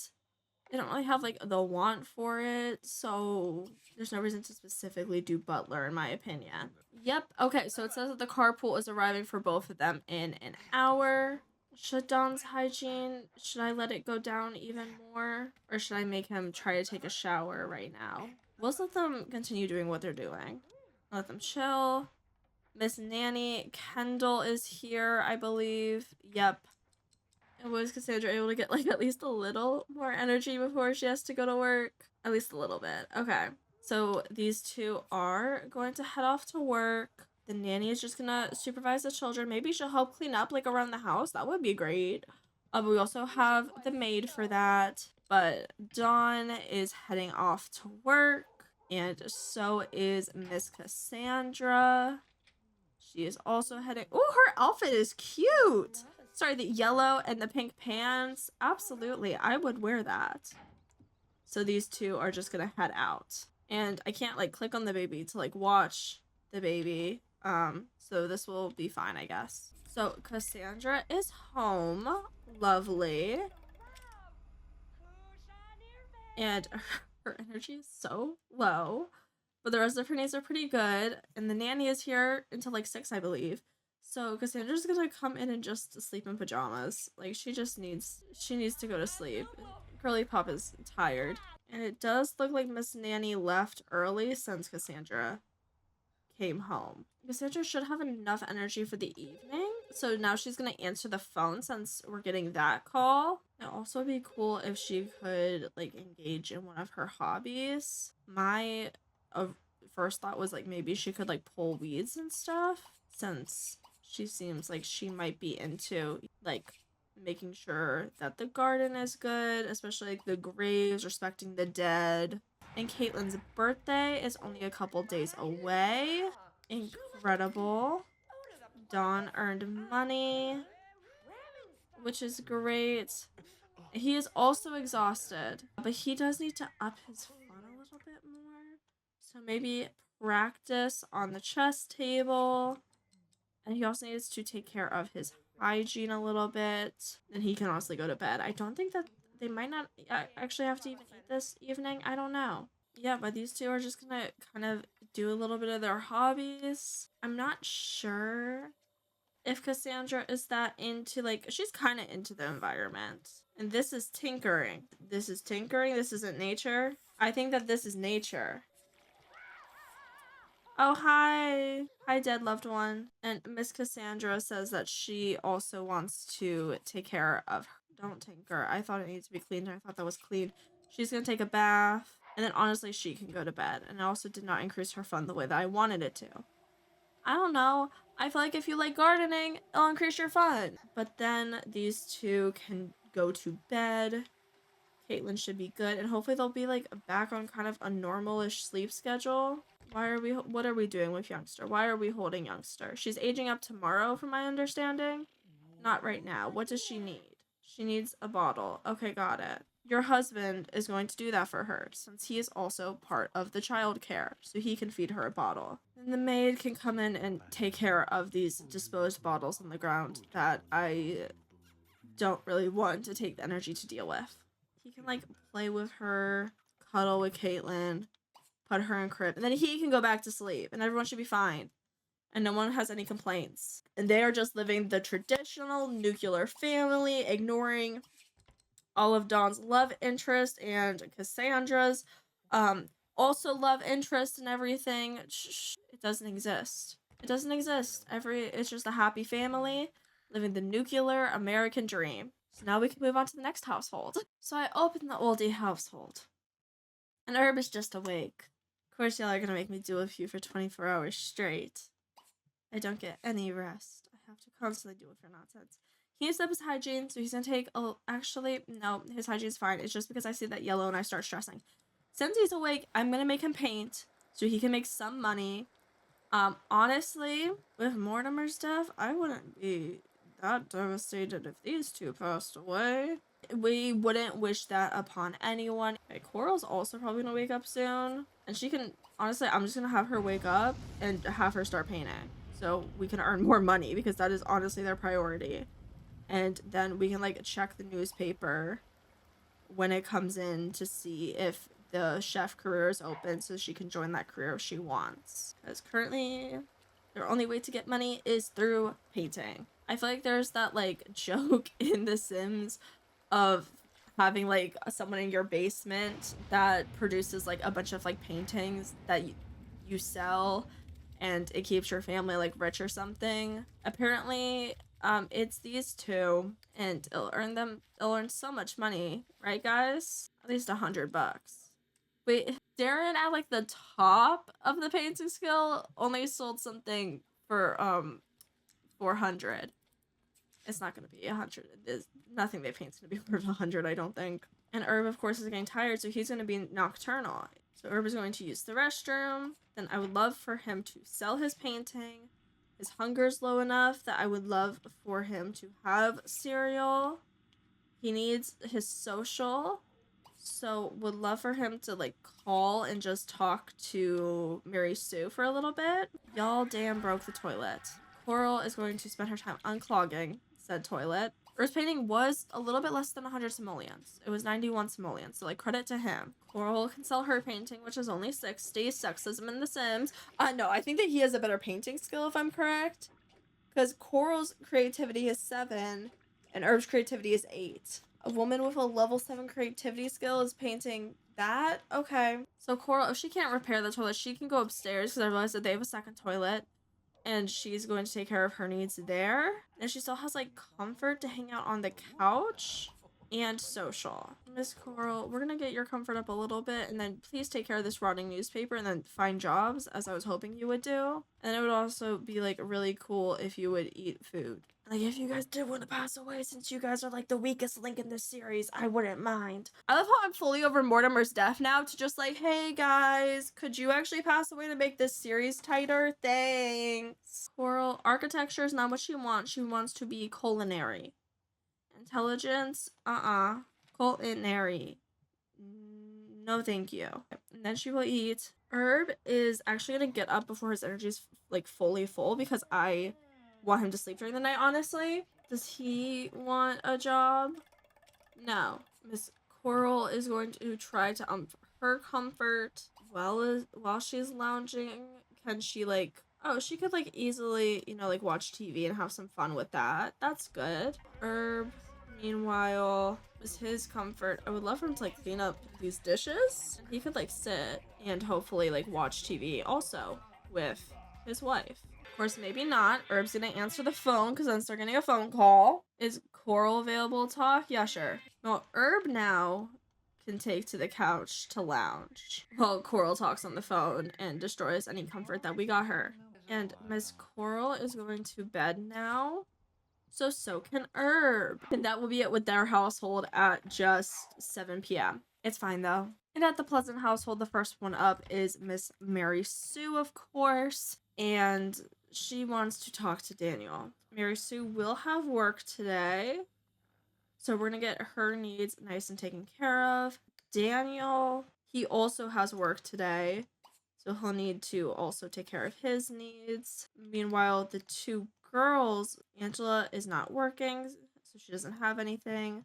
they don't really have like the want for it, so there's no reason to specifically do butler in my opinion. Yep, okay, so it says that the carpool is arriving for both of them in an hour. Should Don's hygiene, should I let it go down even more? Or should I make him try to take a shower right now? We'll just let them continue doing what they're doing. Let them chill. Miss Nanny Kendall is here, I believe. Yep. And was Cassandra able to get like at least a little more energy before she has to go to work? At least a little bit. Okay. So these two are going to head off to work. The nanny is just gonna supervise the children. Maybe she'll help clean up like around the house. That would be great. But we also have the maid for that. But Dawn is heading off to work. And so is Miss Cassandra. She is also heading... Oh, her outfit is cute! Sorry, the yellow and the pink pants. Absolutely, I would wear that. So these two are just gonna head out. And I can't like click on the baby to like watch the baby. So this will be fine, I guess. So Cassandra is home. Lovely. And her energy is so low. But the rest of her needs are pretty good. And the nanny is here until like 6, I believe. So Cassandra's gonna come in and just sleep in pajamas. Like she needs to go to sleep. Girly Pop is tired. And it does look like Miss Nanny left early since Cassandra came home. Cassandra should have enough energy for the evening. So now she's gonna answer the phone since we're getting that call. It'd also be cool if she could like engage in one of her hobbies. My first thought was like maybe she could like pull weeds and stuff, since she seems like she might be into like making sure that the garden is good, especially like the graves, respecting the dead. And Caitlin's birthday is only a couple days away. Incredible. Dawn earned money, which is great. He is also exhausted, but he does need to up his fun a little bit more. So maybe practice on the chess table. And he also needs to take care of his hygiene a little bit. Then he can honestly go to bed. I don't think that they might not actually have to even eat this evening. I don't know. Yeah, but these two are just gonna kind of do a little bit of their hobbies. I'm not sure if Cassandra is that into, like, she's kind of into the environment. And this is tinkering. This is tinkering. This isn't nature. I think that this is nature. Oh, hi. Hi, dead loved one. And Miss Cassandra says that she also wants to take care of her. Don't tinker. I thought it needed to be cleaned. I thought that was clean. She's going to take a bath. And then honestly, she can go to bed. And it also did not increase her fun the way that I wanted it to. I don't know. I feel like if you like gardening, it'll increase your fun. But then these two can go to bed. Caitlin should be good, and hopefully they'll be like back on kind of a normal-ish sleep schedule. What are we doing with Youngster? Why are we holding Youngster? She's aging up tomorrow, from my understanding. Not right now. What does she need? She needs a bottle. Okay, got it. Your husband is going to do that for her, since he is also part of the child care, so he can feed her a bottle. And the maid can come in and take care of these disposed bottles on the ground that I don't really want to take the energy to deal with. He can, like, play with her, cuddle with Caitlin, put her in crib, and then he can go back to sleep, and everyone should be fine. And no one has any complaints. And they are just living the traditional nuclear family, ignoring all of Dawn's love interest and Cassandra's also love interest and everything. It doesn't exist. It doesn't exist. It's just a happy family living the nuclear American dream. So now we can move on to the next household. So I open the Oldie household. And Herb is just awake. Of course, y'all are gonna make me do a few for 24 hours straight. I don't get any rest. I have to constantly do it for nonsense. He needs to up his hygiene, so he's gonna take actually, no, his hygiene's fine. It's just because I see that yellow and I start stressing. Since he's awake, I'm gonna make him paint so he can make some money. Honestly, with Mortimer's death, I wouldn't be that devastated if these two passed away. We wouldn't wish that upon anyone. Okay, Coral's also probably gonna wake up soon. And she can, honestly, I'm just gonna have her wake up and have her start painting. So we can earn more money, because that is honestly their priority. And then we can, like, check the newspaper when it comes in to see if the chef career is open, so she can join that career if she wants. Because currently, their only way to get money is through painting. I feel like there's that, like, joke in The Sims of having, like, someone in your basement that produces, like, a bunch of, like, paintings that you sell, and it keeps your family, like, rich or something. Apparently, it's these two, and it'll earn so much money, right, guys? At least $100. Wait, Darren at, like, the top of the painting skill only sold something for, 400. It's not gonna be 100. Nothing they paint's gonna be worth 100, I don't think. And Herb, of course, is getting tired, so he's gonna be nocturnal. So Herb is going to use the restroom. Then I would love for him to sell his painting. His hunger's low enough that I would love for him to have cereal. He needs his social. So would love for him to, like, call and just talk to Mary Sue for a little bit. Y'all damn broke the toilet. Coral is going to spend her time unclogging said toilet. Earth's painting was a little bit less than 100 simoleons. It was 91 simoleons, so, like, credit to him. Coral can sell her painting, which is only 60. Sexism in The Sims. No, I think that he has a better painting skill, if I'm correct. Because Coral's creativity is 7, and Herb's creativity is 8. A woman with a level 7 creativity skill is painting that? Okay. So Coral, if she can't repair the toilet, she can go upstairs, because I realized that they have a second toilet. And she's going to take care of her needs there. And she still has, like, comfort to hang out on the couch and social. Miss Coral, we're gonna get your comfort up a little bit, and then please take care of this rotting newspaper and then find jobs, as I was hoping you would do. And it would also be, like, really cool if you would eat food. Like, if you guys did want to pass away, since you guys are, like, the weakest link in this series, I wouldn't mind. I love how I'm fully over Mortimer's death now to just, like, hey, guys, could you actually pass away to make this series tighter? Thanks. Coral, architecture is not what she wants. She wants to be culinary. Intelligence, culinary. No, thank you. And then she will eat. Herb is actually gonna get up before his energy is, like, fully full, because I want him to sleep during the night, honestly. Does he want a job? No. Miss Coral is going to try to her comfort while she's lounging. Can she, like, she could, like, easily, you know, like, watch TV and have some fun with that. That's good. Herb, meanwhile, is his comfort. I would love for him to, like, clean up these dishes. And he could, like, sit and hopefully, like, watch TV also with his wife. Of course, maybe not. Herb's gonna answer the phone, because then they're getting a phone call. Is Coral available to talk? Yeah, sure. Well, Herb now can take to the couch to lounge while Coral talks on the phone and destroys any comfort that we got her. And Miss Coral is going to bed now, So can Herb. And that will be it with their household at just 7 p.m. It's fine though. And at the Pleasant household, the first one up is Miss Mary Sue, of course. And she wants to talk to Daniel. Mary Sue will have work today, so we're gonna get her needs nice and taken care of. Daniel, he also has work today, so he'll need to also take care of his needs. Meanwhile, the two girls, Angela is not working, so she doesn't have anything,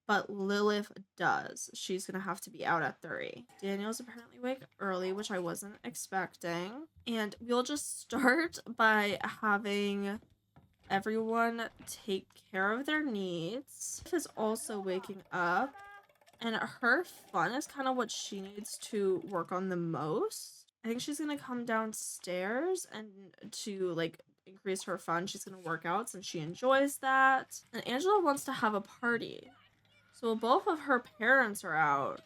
but Lilith does. She's gonna have to be out at 3. Daniel's apparently awake early, which I wasn't expecting. And we'll just start by having everyone take care of their needs. Is also waking up, and her fun is kind of what she needs to work on the most. I think she's gonna come downstairs, and to like increase her fun, she's gonna work out since she enjoys that. And Angela wants to have a party, so both of her parents are out.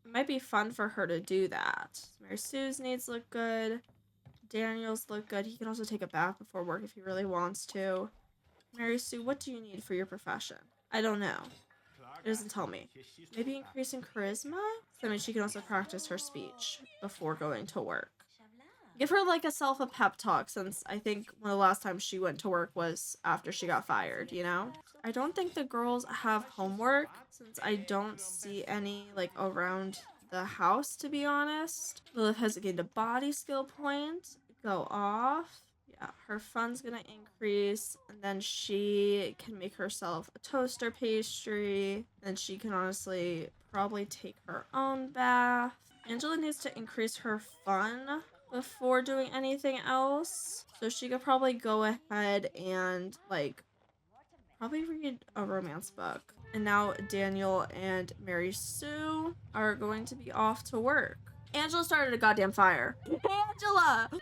It might be fun for her to do that. Mary Sue's needs look good. Daniel's look good. He can also take a bath before work if he really wants to. Mary Sue, what do you need for your profession? I don't know. It doesn't tell me. Maybe increasing charisma? So, I mean, she can also practice her speech before going to work. Give her like a pep talk, since I think one of the last times she went to work was after she got fired, you know? I don't think the girls have homework, since I don't see any like around the house, to be honest. Lilith has gained a body skill point. Go off. Yeah, her fun's gonna increase, and then she can make herself a toaster pastry, and she can honestly probably take her own bath. Angela needs to increase her fun before doing anything else, so she could probably go ahead and like probably read a romance book. And now Daniel and Mary Sue are going to be off to work. Angela started a goddamn fire.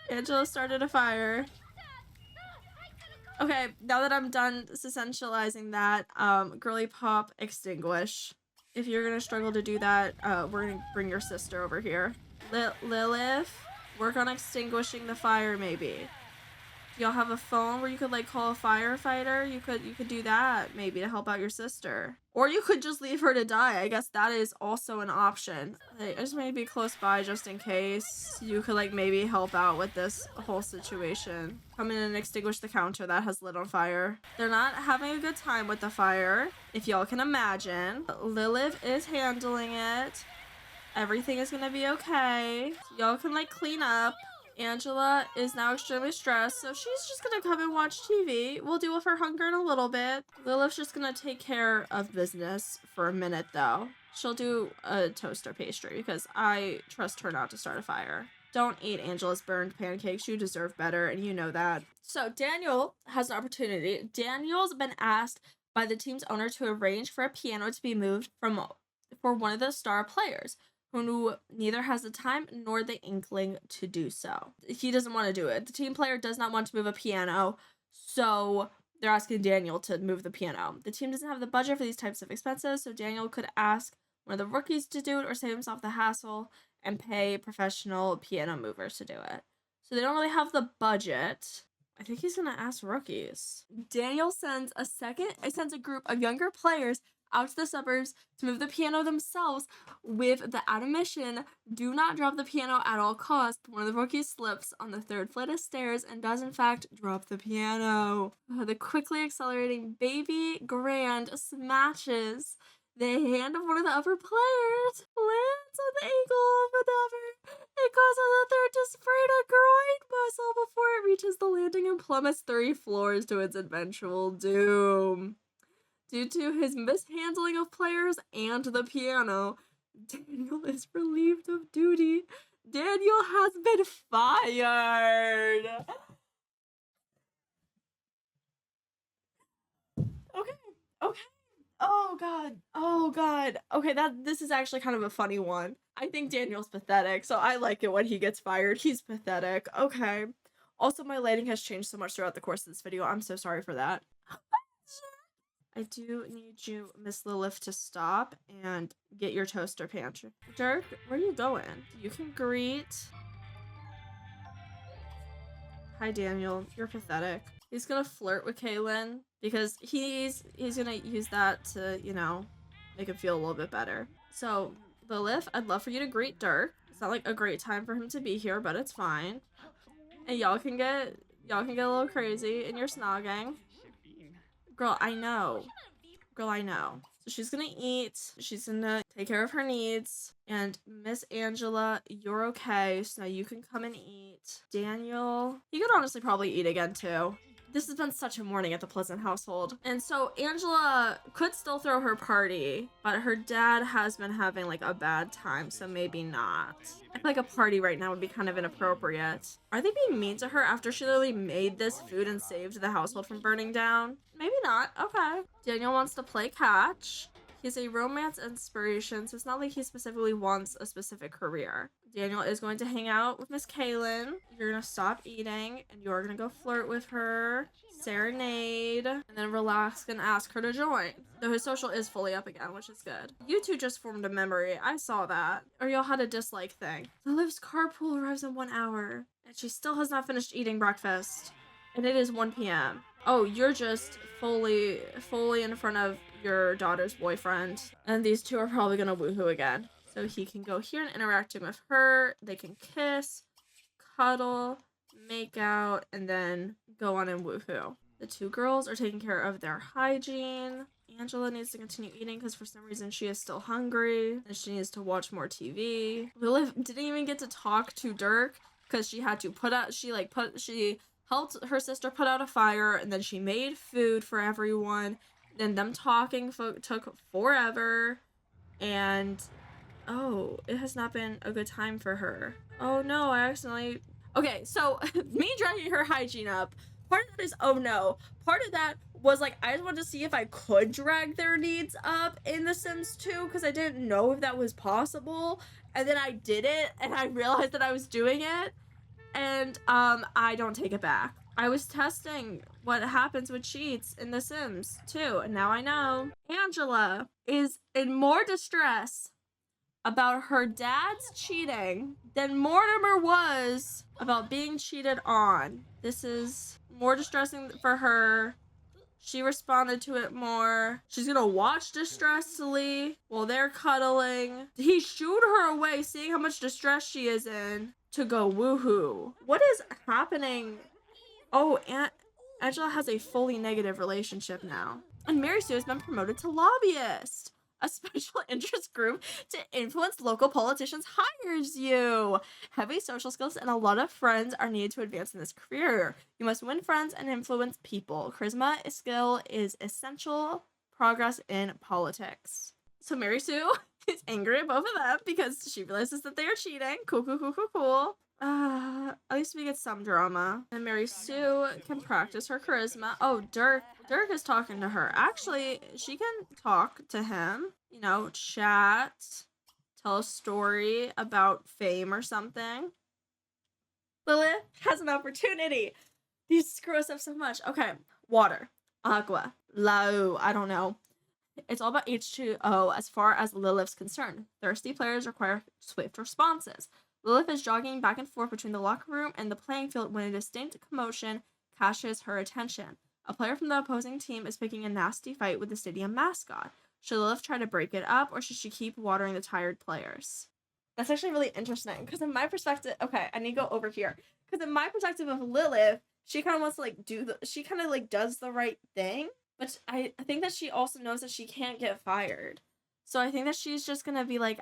Angela started a fire. Okay, now that I'm done essentializing that, girly pop, extinguish. If you're gonna struggle to do that, we're gonna bring your sister over here. Lilith, work on extinguishing the fire, maybe. Do y'all have a phone where you could like call a firefighter? You could do that maybe to help out your sister. Or you could just leave her to die. I guess that is also an option. Like, I just may be close by just in case. You could like maybe help out with this whole situation. Come in and extinguish the counter that has lit on fire. They're not having a good time with the fire, if y'all can imagine. Lilith is handling it. Everything is gonna be okay. Y'all can like clean up. Angela is now extremely stressed, so she's just gonna come and watch TV. We'll deal with her hunger in a little bit. Lilith's just gonna take care of business for a minute, though. She'll do a toaster pastry because I trust her not to start a fire. Don't eat Angela's burned pancakes. You deserve better, and you know that. So Daniel has an opportunity. Daniel's been asked by the team's owner to arrange for a piano to be moved for one of the star players, who neither has the time nor the inkling to do so. He doesn't want to do it. The team player does not want to move a piano, so they're asking Daniel to move the piano. The team doesn't have the budget for these types of expenses, so Daniel could ask one of the rookies to do it or save himself the hassle and pay professional piano movers to do it. So they don't really have the budget. I think he's gonna ask rookies. Daniel sends a group of younger players out to the suburbs to move the piano themselves with the admonition, do not drop the piano at all costs. One of the rookies slips on the 3rd flight of stairs and does in fact drop the piano. The quickly accelerating baby grand smashes the hand of one of the upper players, lands on the ankle of another, and causes the third to sprain a groin muscle before it reaches the landing and plummets 3 floors to its eventual doom. Due to his mishandling of players and the piano, Daniel is relieved of duty. Daniel has been fired. Okay. Oh god. Okay, this is actually kind of a funny one. I think Daniel's pathetic, so I like it when he gets fired. He's pathetic. Okay. Also, my lighting has changed so much throughout the course of this video. I'm so sorry for that. I do need you, Miss Lilith, to stop and get your toaster pantry. Dirk, where are you going? You can greet Hi, Daniel. You're pathetic. He's gonna flirt with Kaylin because he's gonna use that to, you know, make him feel a little bit better. So, Lilith, I'd love for you to greet Dirk. It's not like a great time for him to be here, but it's fine. And y'all can get a little crazy in your snogging. Girl, I know. Girl, I know. So she's gonna eat. She's gonna take care of her needs. And Miss Angela, you're okay. So now you can come and eat. Daniel, he could honestly probably eat again too. This has been such a morning at the Pleasant household. And so Angela could still throw her party, but her dad has been having like a bad time, so maybe not. I feel like a party right now would be kind of inappropriate. Are they being mean to her after she literally made this food and saved the household from burning down? Maybe not. Okay. Daniel wants to play catch. He's a romance inspiration, so it's not like he specifically wants a specific career. Daniel is going to hang out with Miss Kaylin. You're gonna stop eating, and you're gonna go flirt with her, serenade, and then relax and ask her to join. Though his social is fully up again, which is good. You two just formed a memory. I saw that. Or y'all had a dislike thing. Liv's carpool arrives in 1 hour, and she still has not finished eating breakfast. And it is 1 p.m. Oh, you're just fully in front of your daughter's boyfriend. And these two are probably gonna woohoo again. So he can go here and interacting with her. They can kiss, cuddle, make out, and then go on and woohoo. The two girls are taking care of their hygiene. Angela needs to continue eating because for some reason she is still hungry. And she needs to watch more TV. Lilith didn't even get to talk to Dirk because she had to she helped her sister put out a fire, and then she made food for everyone. Then them talking took forever, and oh, it has not been a good time for her. Oh no, I accidentally... Okay, so me dragging her hygiene up, part of that is oh no. Part of that was like, I just wanted to see if I could drag their needs up in The Sims 2, because I didn't know if that was possible. And then I did it, and I realized that I was doing it. And, I don't take it back. I was testing what happens with cheats in The Sims, too, and now I know. Angela is in more distress about her dad's cheating than Mortimer was about being cheated on. This is more distressing for her. She responded to it more. She's gonna watch distressedly while they're cuddling. He shooed her away, seeing how much distress she is in, to go woohoo. What is happening? Oh, Angela has a fully negative relationship now. And Mary Sue has been promoted to lobbyist. A special interest group to influence local politicians hires you. Heavy social skills and a lot of friends are needed to advance in this career. You must win friends and influence people. Charisma skill is essential progress in politics. So Mary Sue is angry at both of them because she realizes that they are cheating. Cool. At least we get some drama. And Mary Sue can practice her charisma. Oh, Dirk is talking to her. Actually, she can talk to him. You know, chat, tell a story about fame or something. Lilith has an opportunity. These screw us up so much. Okay, water, agua, lau, I don't know. It's all about H2O as far as Lilith's concerned. Thirsty players require swift responses. Lilith is jogging back and forth between the locker room and the playing field when a distinct commotion catches her attention. A player from the opposing team is picking a nasty fight with the stadium mascot. Should Lilith try to break it up, or should she keep watering the tired players? That's actually really interesting, because in my perspective... Okay, I need to go over here. Because in my perspective of Lilith, she kind of wants to, she kind of, does the right thing. But I think that she also knows that she can't get fired. So I think that she's just gonna be like,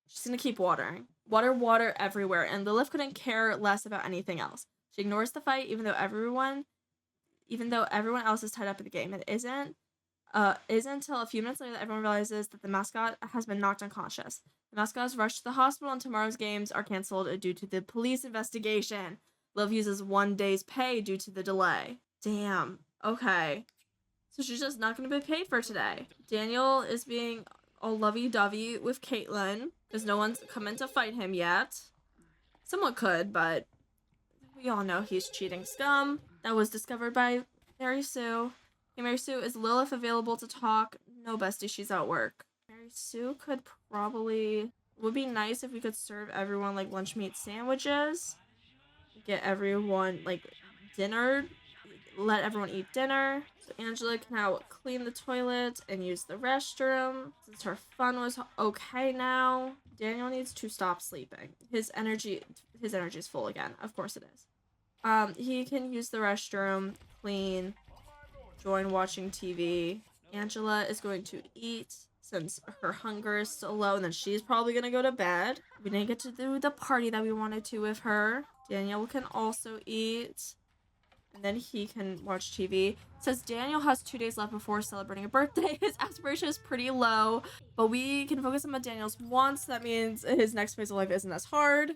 she's gonna keep watering. Water everywhere. And Lilith couldn't care less about anything else. She ignores the fight, even though everyone else is tied up in the game. It isn't until a few minutes later that everyone realizes that the mascot has been knocked unconscious. The mascot is rushed to the hospital, and tomorrow's games are canceled due to the police investigation. Lilith uses 1 day's pay due to the delay. Damn. Okay. So she's just not going to be paid for today. Daniel is being all lovey-dovey with Caitlin, because no one's come in to fight him yet. Someone could, but we all know he's cheating scum. That was discovered by Mary Sue. Hey, Mary Sue, is Lilith available to talk? No, bestie, she's at work. Mary Sue could probably... Would be nice if we could serve everyone, lunch meat sandwiches. get everyone, like, dinner, let everyone eat dinner. So Angela can now clean the toilet and use the restroom. Since her fun was okay now, Daniel needs to stop sleeping. His energy is full again. Of course it is. He can use the restroom, clean, join watching TV. Angela is going to eat since her hunger is still low, and then she's probably gonna go to bed. We didn't get to do the party that we wanted to with her. Daniel can also eat, and then he can watch TV. It says Daniel has 2 days left before celebrating a birthday. His aspiration is pretty low, but we can focus on what Daniel's wants. That means his next phase of life isn't as hard.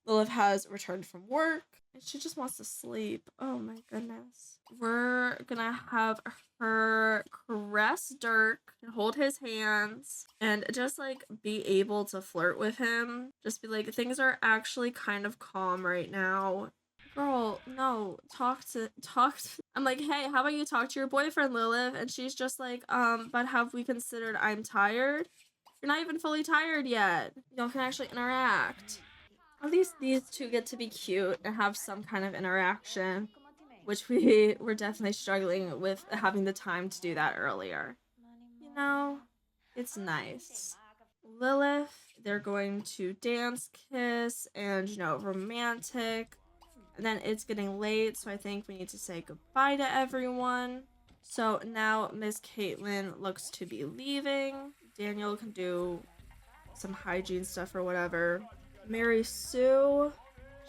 Lilith has returned from work, and she just wants to sleep. Oh my goodness. We're gonna have her caress Dirk and hold his hands and just, like, be able to flirt with him. Just be like, things are actually kind of calm right now. Girl, no, talk to I'm like, hey, how about you talk to your boyfriend, Lilith? And she's just like, but have we considered I'm tired? You're not even fully tired yet. Y'all can actually interact. At least these two get to be cute and have some kind of interaction, which we were definitely struggling with having the time to do that earlier. You know, it's nice. Lilith, they're going to dance, kiss, and, you know, romantic. And then it's getting late, so I think we need to say goodbye to everyone. So now Miss Caitlin looks to be leaving. Daniel can do some hygiene stuff or whatever. Mary Sue,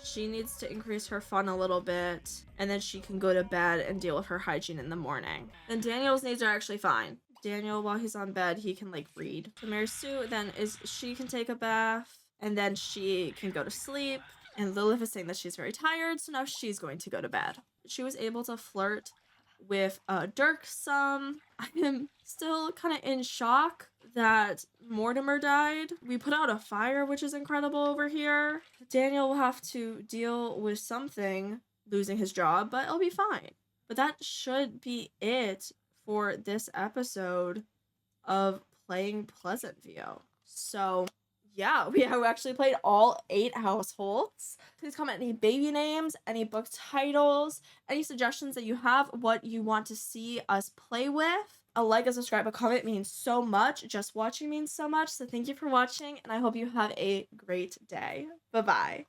she needs to increase her fun a little bit, and then she can go to bed and deal with her hygiene in the morning. Then Daniel's needs are actually fine. Daniel, while he's on bed, he can, like, read. So Mary Sue then she can take a bath, and then she can go to sleep. And Lilith is saying that she's very tired, so now she's going to go to bed. She was able to flirt with Dirk some. I am still kind of in shock that Mortimer died. We put out a fire, which is incredible over here. Daniel will have to deal with something, losing his job, but it'll be fine. But that should be it for this episode of Playing Pleasantview. So yeah, we actually played all 8 households. Please comment any baby names, any book titles, any suggestions that you have, what you want to see us play with. A like, a subscribe, a comment means so much. Just watching means so much. So thank you for watching, and I hope you have a great day. Bye-bye.